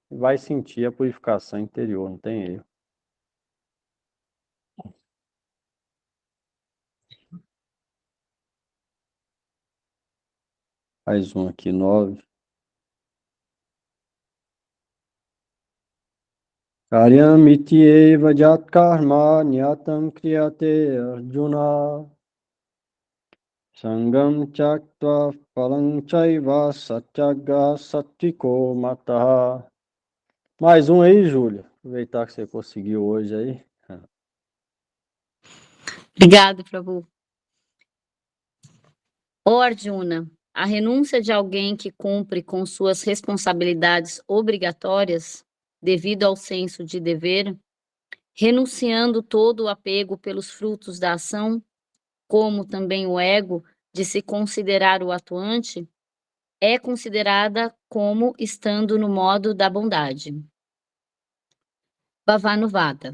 vai sentir a purificação interior, não tem erro. Mais um aqui, 9. Karyam ityeva jat karma nyatam kriyate arjuna sangam chaktva phalam chaiva satyaga sattiko mataha. Mais um aí, Júlia. Aproveitar que você conseguiu hoje aí. Obrigado, Prabhu. Ó Arjuna, a renúncia de alguém que cumpre com suas responsabilidades obrigatórias, devido ao senso de dever, renunciando todo o apego pelos frutos da ação, como também o ego de se considerar o atuante, é considerada como estando no modo da bondade. Bhavanuvada.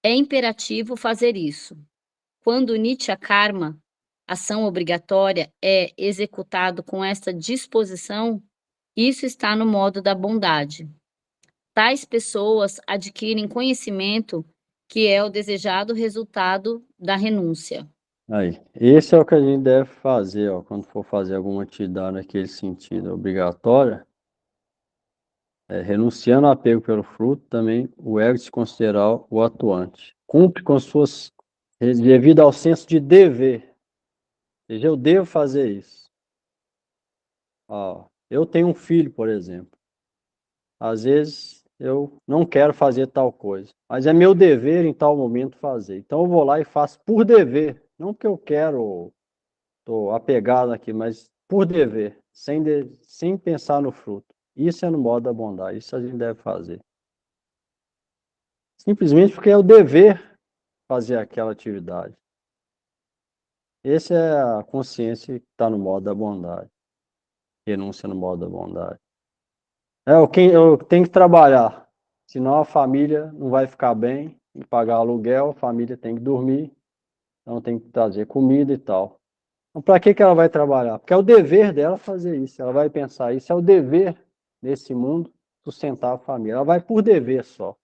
É imperativo fazer isso. Quando Nitya Karma, ação obrigatória, é executado com esta disposição, Isso está no modo da bondade. Tais pessoas adquirem conhecimento, que é o desejado resultado da renúncia. Aí, esse é o que a gente deve fazer, ó, quando for fazer alguma atividade naquele sentido obrigatória, renunciando ao apego pelo fruto, também o ego se considerar o atuante. Cumpre com suas, devido ao senso de dever. Ou seja, eu devo fazer isso. Ó, eu tenho um filho, por exemplo. Às vezes eu não quero fazer tal coisa, mas é meu dever em tal momento fazer. Então eu vou lá e faço por dever, não porque eu quero, estou apegado aqui, mas por dever, sem pensar no fruto. Isso é no modo da bondade, isso a gente deve fazer. Simplesmente porque é o dever fazer aquela atividade. Essa é a consciência que está no modo da bondade. Renúncia no modo da bondade. Eu tenho que trabalhar, senão a família não vai ficar bem, e pagar aluguel, a família tem que dormir, então tem que trazer comida e tal. Então, para que ela vai trabalhar? Porque é o dever dela fazer isso, ela vai pensar isso, é o dever nesse mundo sustentar a família. Ela vai por dever só.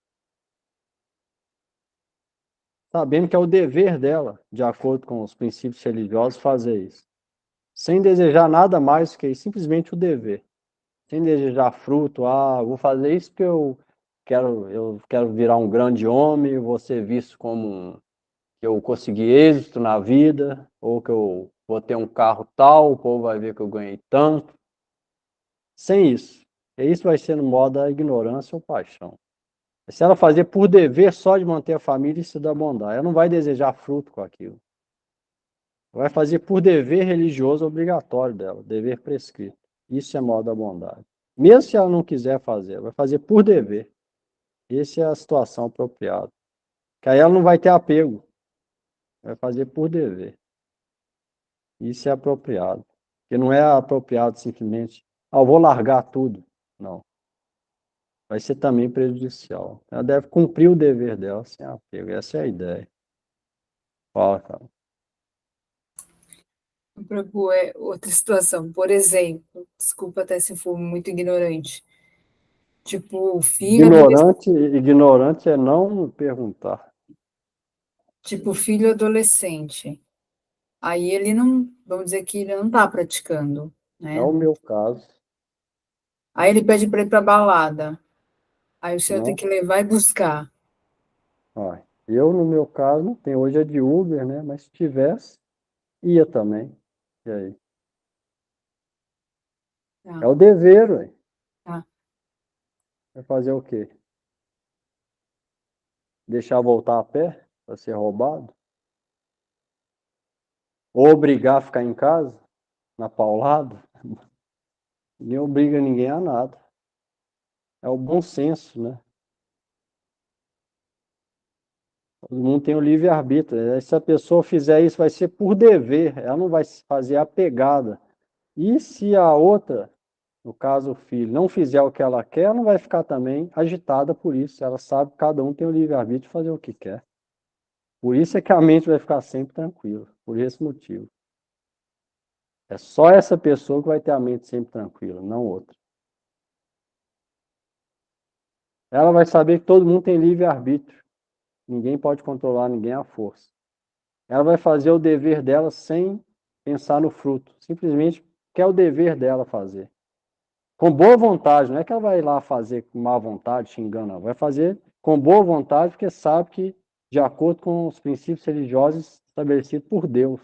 Sabendo que é o dever dela, de acordo com os princípios religiosos, fazer isso. Sem desejar nada mais que isso, simplesmente o dever. Sem desejar fruto, vou fazer isso porque eu quero virar um grande homem, vou ser visto como que eu consegui êxito na vida, ou que eu vou ter um carro tal, o povo vai ver que eu ganhei tanto. Sem isso. E isso vai ser no modo da ignorância ou paixão. Se ela fazer por dever só de manter a família, isso dá bondade. Ela não vai desejar fruto com aquilo. Ela vai fazer por dever religioso obrigatório dela, dever prescrito. Isso é modo da bondade. Mesmo se ela não quiser fazer, ela vai fazer por dever. Essa é a situação apropriada. Que aí ela não vai ter apego. Vai fazer por dever. Isso é apropriado. Porque não é apropriado simplesmente, eu vou largar tudo. Não. Vai ser também prejudicial. Ela deve cumprir o dever dela sem apego. Essa é a ideia. Fala, cara. Prabhu, é outra situação. Por exemplo, desculpa até se for muito ignorante. Tipo, Ignorante é não perguntar. tipo, filho adolescente. Aí ele não, vamos dizer que ele não está praticando, É né? o meu caso. Aí ele pede para ir para balada. Aí o senhor tem Não. que levar e buscar. Eu, no meu caso, não tenho. Hoje é de Uber, né? Mas se tivesse, ia também. E aí? É Tá, o dever, ué. tá. Vai fazer o quê? Deixar voltar a pé para ser roubado? Ou obrigar a ficar em casa, na paulada? Ninguém obriga ninguém a nada. É o bom senso, né? Todo mundo tem o livre-arbítrio. Se a pessoa fizer isso, vai ser por dever. Ela não vai se fazer apegada. E se a outra, no caso o filho, não fizer o que ela quer, ela não vai ficar também agitada por isso. Ela sabe que cada um tem o livre-arbítrio de fazer o que quer. Por isso é que a mente vai ficar sempre tranquila. Por esse motivo. É só essa pessoa que vai ter a mente sempre tranquila, não outra. Ela vai saber que todo mundo tem livre-arbítrio. Ninguém pode controlar ninguém à força. Ela vai fazer o dever dela sem pensar no fruto. Simplesmente que é o dever dela fazer. Com boa vontade, não é que ela vai lá fazer com má vontade, xingando, não. Vai fazer com boa vontade, porque sabe que, de acordo com os princípios religiosos estabelecidos por Deus.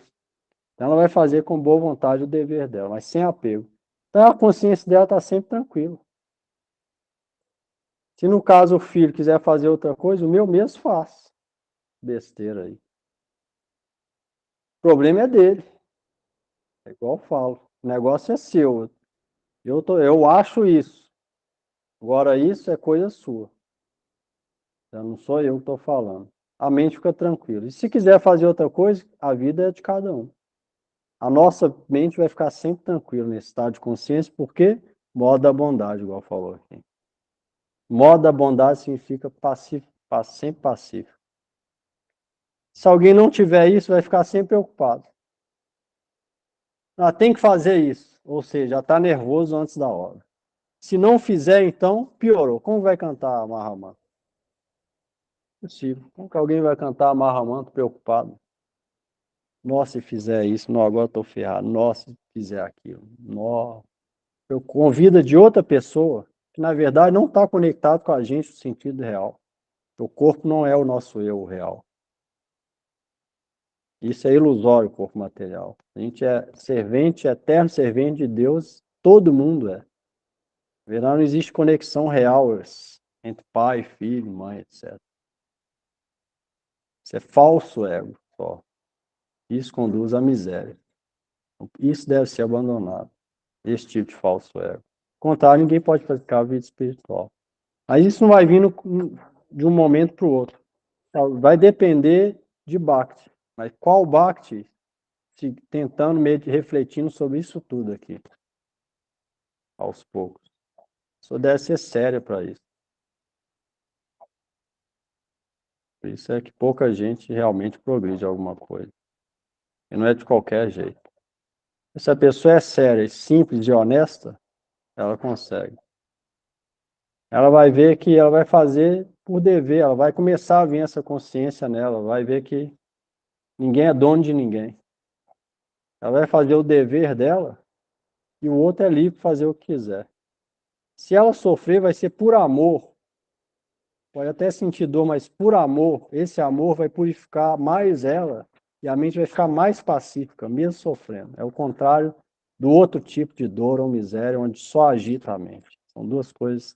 Então, ela vai fazer com boa vontade o dever dela, mas sem apego. Então, a consciência dela está sempre tranquila. Se no caso o filho quiser fazer outra coisa, o meu mesmo faz. Besteira aí. O problema é dele. É igual eu falo. O negócio é seu. Eu acho isso. Agora, isso é coisa sua. Então, não sou eu que estou falando. A mente fica tranquila. E se quiser fazer outra coisa, a vida é de cada um. A nossa mente vai ficar sempre tranquila nesse estado de consciência, porque modo da bondade, igual falou aqui. Modo da bondade significa passivo, sempre pacífico. Se alguém não tiver isso, vai ficar sempre preocupado. Tem que fazer isso. Ou seja, já está nervoso antes da hora. Se não fizer, então, piorou. Como vai cantar amarra-manto? Impossível. Como que alguém vai cantar amarra-manto preocupado? Nossa, se fizer isso, não, agora estou ferrado. Nossa, se fizer aquilo. Nossa. Eu convido de outra pessoa, que na verdade não está conectado com a gente no sentido real. O corpo não é o nosso eu real. Isso é ilusório, o corpo material. A gente é servente, eterno servente de Deus, todo mundo é. Na verdade, não existe conexão real entre pai, filho, mãe, etc. Isso é falso ego só. Isso conduz à miséria. Isso deve ser abandonado. Esse tipo de falso ego. Ao contrário, ninguém pode praticar a vida espiritual. Mas isso não vai vindo de um momento para o outro. Vai depender de Bhakti. Mas qual Bhakti? Tentando, meio que refletindo sobre isso tudo aqui, aos poucos. Isso deve ser séria para isso. Por isso é que pouca gente realmente progride alguma coisa. E não é de qualquer jeito. Se a pessoa é séria, simples e honesta, ela consegue. Ela vai ver que ela vai fazer por dever, ela vai começar a vir essa consciência nela, vai ver que ninguém é dono de ninguém. Ela vai fazer o dever dela e o outro é livre para fazer o que quiser. Se ela sofrer, vai ser por amor. Pode até sentir dor, mas por amor, esse amor vai purificar mais ela e a mente vai ficar mais pacífica, mesmo sofrendo. É o contrário do outro tipo de dor ou miséria, onde só agita a mente. São duas coisas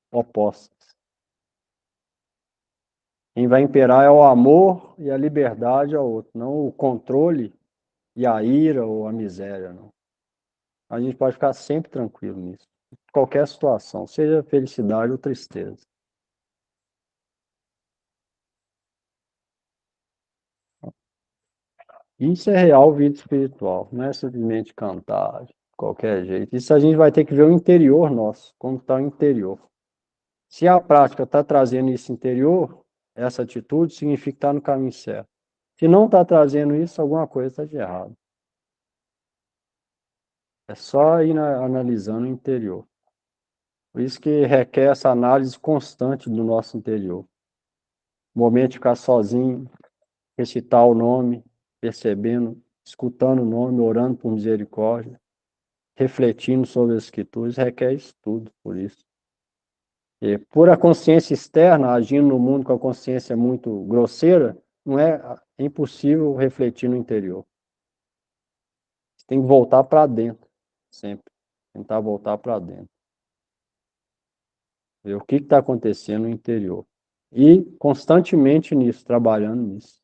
opostas. Quem vai imperar é o amor e a liberdade ao outro, não o controle e a ira ou a miséria. Não. A gente pode ficar sempre tranquilo nisso. Qualquer situação, seja felicidade ou tristeza. Isso é real vida espiritual, não é simplesmente cantar de qualquer jeito. Isso a gente vai ter que ver o interior nosso, como está o interior. Se a prática está trazendo isso interior, essa atitude, significa que está no caminho certo. Se não está trazendo isso, alguma coisa está de errado. É só ir analisando o interior. Por isso que requer essa análise constante do nosso interior. O momento de ficar sozinho, recitar o nome, percebendo, escutando o nome, orando por misericórdia, refletindo sobre as escrituras, requer estudo por isso. E por a consciência externa, agindo no mundo com a consciência muito grosseira, não é impossível refletir no interior. Você tem que voltar para dentro, sempre. Tentar voltar para dentro. Ver o que está acontecendo no interior. E constantemente nisso, trabalhando nisso.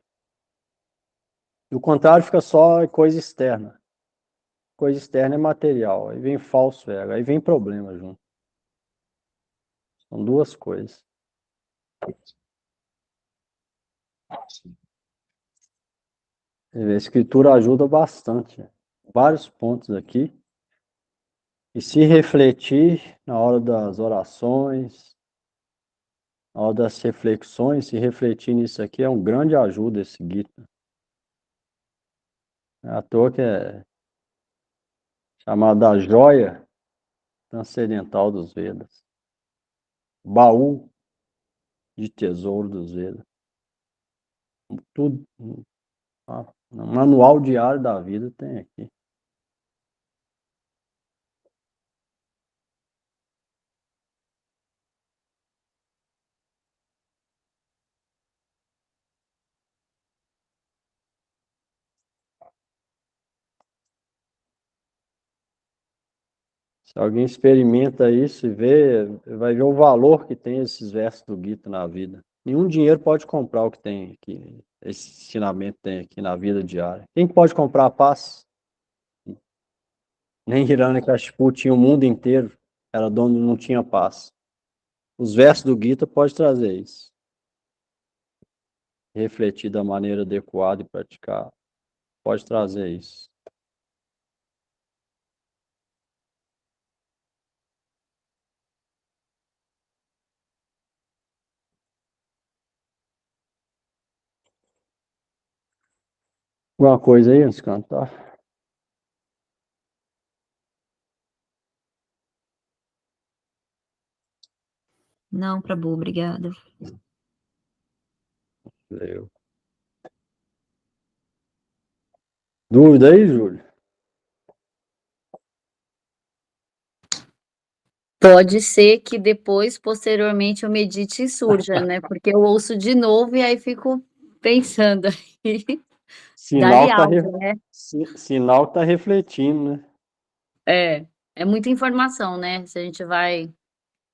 Do contrário, fica só coisa externa. Coisa externa é material. Aí vem falso ego, aí vem problema junto. São duas coisas. A escritura ajuda bastante. Vários pontos aqui. E se refletir na hora das orações, na hora das reflexões, se refletir nisso aqui é um grande ajuda esse Gita. É à toa que é chamado da joia transcendental dos Vedas. Baú de tesouro dos Vedas. Tudo. Um manual diário da vida tem aqui. Se alguém experimenta isso e vê, vai ver o valor que tem esses versos do Gita na vida. Nenhum dinheiro pode comprar o que tem aqui, esse ensinamento tem aqui na vida diária. Quem pode comprar a paz? Nem Hiranyakashipu tinha o mundo inteiro, era dono, não tinha paz. Os versos do Gita podem trazer isso. Refletir da maneira adequada e praticar, pode trazer isso. Alguma coisa aí antes de cantar? Não, Prabhu, obrigada. Valeu. Dúvida aí, Júlio? Pode ser que depois, posteriormente, eu medite e surja, né? Porque eu ouço de novo e aí fico pensando aí. Sinal Dá-lhe tá, alta, né? sinal tá refletindo, né? É muita informação, né? Se a gente vai Não,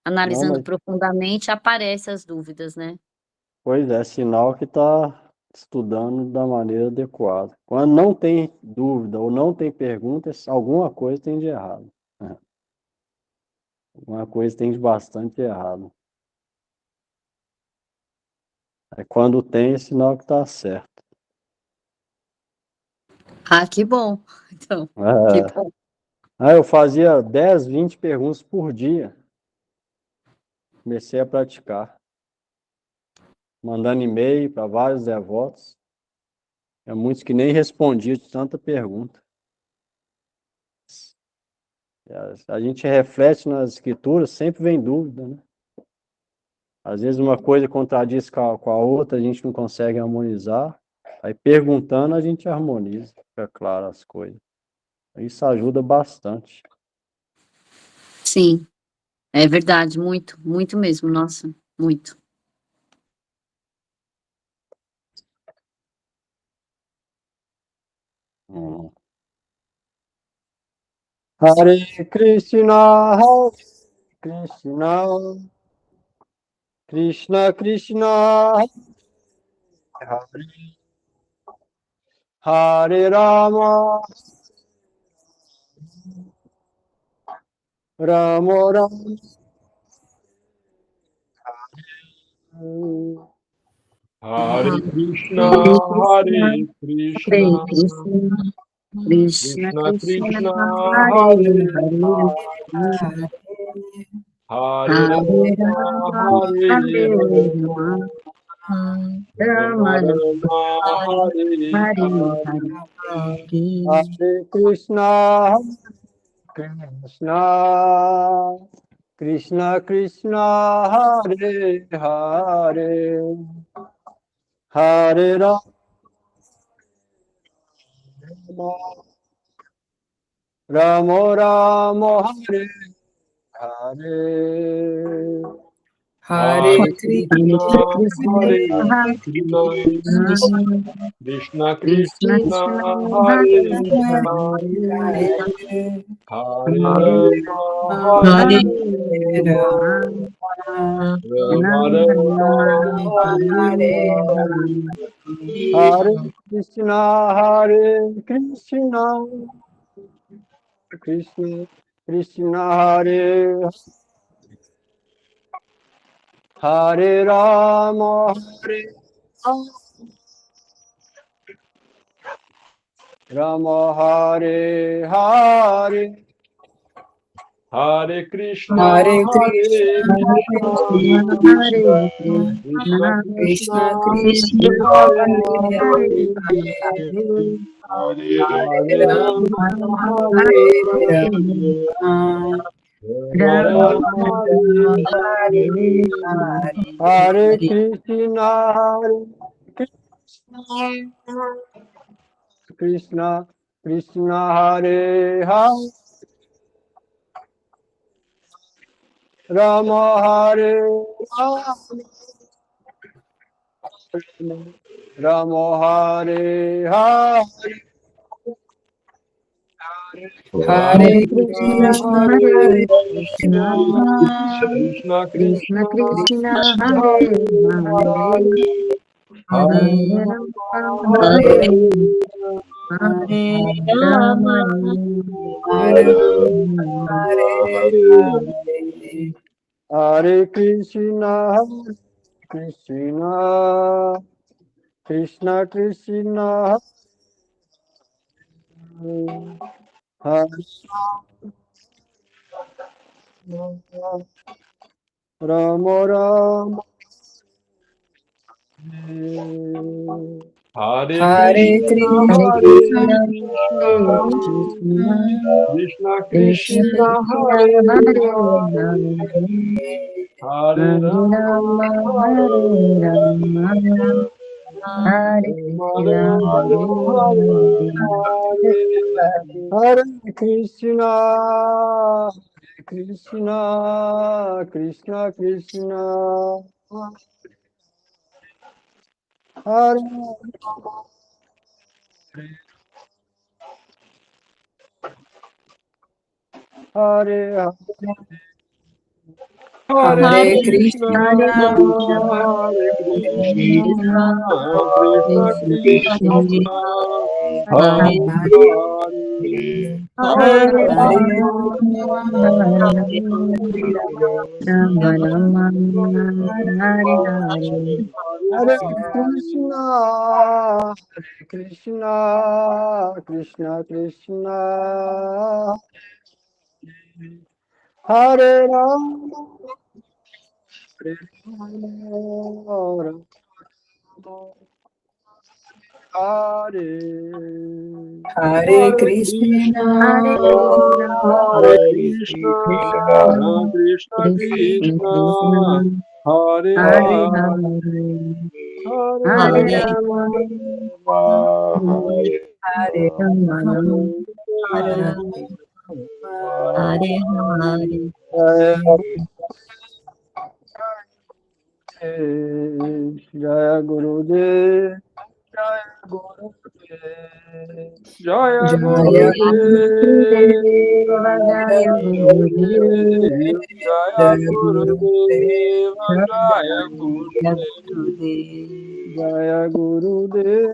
analisando mas, profundamente, aparecem as dúvidas, né? pois é, sinal que tá estudando da maneira adequada. Quando não tem dúvida ou não tem perguntas, alguma coisa tem de errado. Né? Alguma coisa tem de bastante errado. Aí quando tem, é sinal que tá certo. Ah, que bom. Então, que É. bom. Eu fazia 10, 20 perguntas por dia. Comecei a praticar. Mandando e-mail para vários devotos. É muitos que nem respondiam de tanta pergunta. A gente reflete nas escrituras, sempre vem dúvida, né? Às vezes uma coisa contradiz com a outra, a gente não consegue harmonizar. Aí perguntando, a gente harmoniza, fica claro as coisas. Isso ajuda bastante. Sim, é verdade, muito, muito mesmo, nossa, muito. Hum. Hare Krishna, Hare Krishna, Krishna Krishna, Hare Hare Rama, Rama Rama, Hare Krishna, Krishna, Hare Krishna, Hare Krishna, Krishna Krishna Krishna, Krishna, Hare Hare Hare, Hare Hare Rama, Rama, Hare Hare Rama, Rama, Rama Rama Rama, Rama, Hare Hare Hare. Hare. Hare Krishna, Krishna, Krishna Krishna, Hare Hare, Hare Rama, Rama Rama, Hare Hare. Hare Krishna, Krishna, Hare Hare Krishna, Krishna, Krishna Krishna Krishna, Krishna, Hare Hare Hare, Hare, Hare Hare Hare Rama, Hare Hare Rama, Rama Rama Rama, Hare Hare Hare Rama, Krishna, Hare Krishna, Krishna Krishna, Hare Hare Rama, Hare Rama, Hare Hare, Hare Krishna, Hare Hare Krishna, Krishna, Hare Krishna Krishna, Krishna, Krishna Krishna, Hare Hare Hare, Hare, Hare Hare Rama, Rama, Hare Hare Rama, Rama, Rama Rama Rama, Rama, Hare Hare Hare. Hare Hare, Krishna, Hare Krishna, Krishna Hare Hare, Rama Hare Rama, Hare Hare, Hare Hare Krishna, Krishna, Hare Hare Krishna, Krishna, Krishna Krishna Krishna, Krishna, Krishna Hare Hare Hare, Hare, Hare Hare Hare Rama, Rama, Hare Hare Hare Hare Rama, Rama, Hare Hare Hare. Hare, Hare Krishna, Hare Krishna, Krishna Krishna, Hare Rama Rama, Hare Hare Hare Krishna, Krishna, Hare Krishna Krishna, Krishna, Krishna Hare Hare, Hare Rama, Hare Rama, Hare Hare. Hare Krishna, Krishna, Krishna Krishna, Hare Hare Hare Hare Krishna, Krishna, Hare Krishna, Krishna Krishna, Hare Hare, Hare Hare Krishna, Hare Krishna, Krishna Krishna, Hare Rama, Hare Rama, Hare Hare Krishna, Hare Krishna, Krishna Krishna, Hare Hare, Hare Rama, Hare Jaya Gurudev, Jaya Gurudev, Jaya Jaya Gurudev, Jaya Gurudev, Jaya Gurudev, Jaya Jai Gurudev,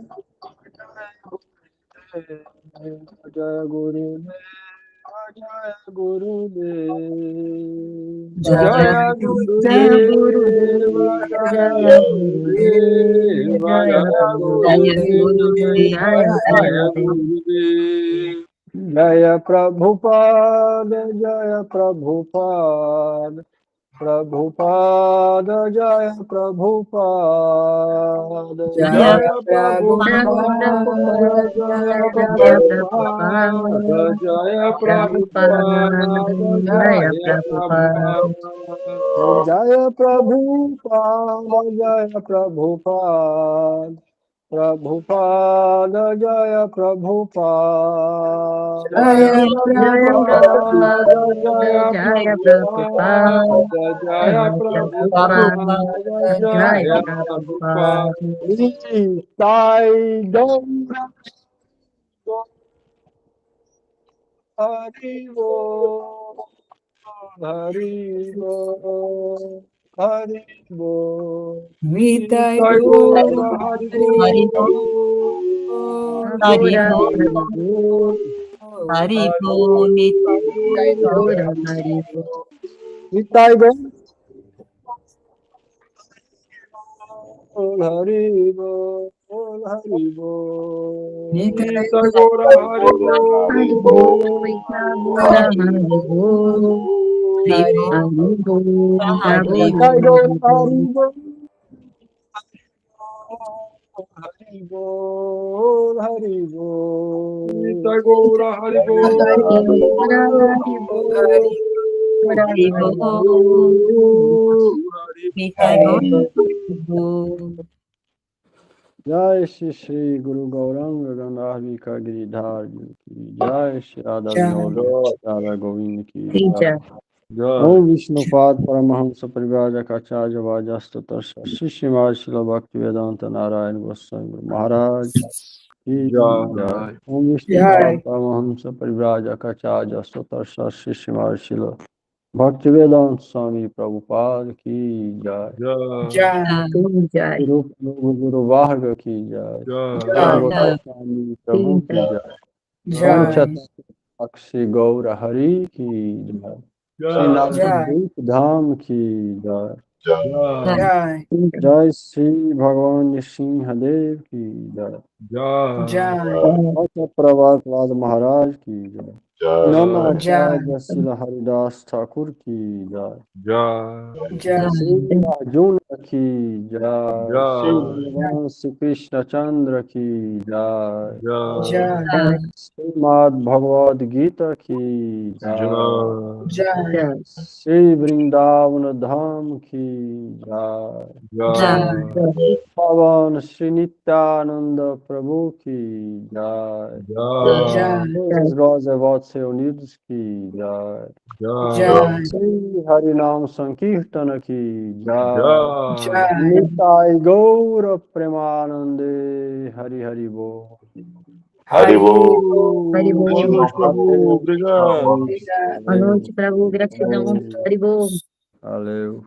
Gurudev. Jaya Gurudev, Jaya Gurudev, Jaya Gurudev, Jaya Jaya Gurudev, Jaya Gurudev, Jaya Gurudev, Jaya Gurudev. Jaya Prabhupada, Jaya Prabhupada, Prabhupada, Jaya Prabhupada, Jaya Jaya Prabhupada, Jaya Prabhupada, Jaya Prabhupada, Jaya Prabhupada. Jaya Prabhupada, Jaya Prabhupada, Prabhupada, Jaya Prabhupada, Jaya Jaya Prabhupada, Jaya Prabhupada, Jaya Prabhupada, Jaya Prabhupada. Sai Gaura Haribo, Haribo, Haribo. Nitai Jai Gaura Gaura Hari Hari Bol. Hari Hare Bol, Hari Bol, Nitai Gaura Nitai Gaura Haribo, Haribo. Nitai Jai Gaura Hari Bol. Hari Hari Nitai Gaura Haribo, Haribo, Haribo. Jai Gaura Hari Bol. Hari Bol, Nitai Gaura. Jai Shri Shri Guru Gauranga Gandharvika Giridhar ki Jai Shri Radha Vinod Radha Govind ki Jai. Om Vishnu Pad Paramahamsa Parivrajakacharya Vajastotar Shri Srimad Srila Bhaktivedanta Narayana Goswami Guru Maharaj ki Jai. Om Vishnu Pad Paramahamsa Parivrajakacharya Stotar Shri Srimad Srila Bhaktivedanta Swami Prabhupada ki Jai. Jai Guru Varga ki Jai. Jai Goswami Prabhu ki Jai. Jai Akshi Gaura Hari ki Jai. Shri Jai. Navadvip Dham ki Jai. Jai Jai Shri Bhagavan Nrsimhadev ki Jai. Jai. Jai Bhakta Prahlad Maharaj ki Jai. Jai. Namacharya Sila Haridas Thakur ki jai. Jai. Jai. Sri Arjuna ki jai. Jai. Sri Bhagavan Sri Krishna Chandra ki jai. Jai. Jai. Srimad Bhagavad Gita ki jai. Jai. Jai. Sri Vrindavan Dham ki jai. Jai. Pavan Sri Nityananda Prabhu ki jai. Jai. Todos os glórias e votos reunidos ki jai. Jai. Sri Harinam Sankirtana ki jai. Jai. Nitai Gaura Premanande Hari Hari Bo. Haribo. Haribo. Boa noite, Prabhu. Obrigado. Obrigada. Boa noite, Prabhu. Gratidão. Haribo. Valeu.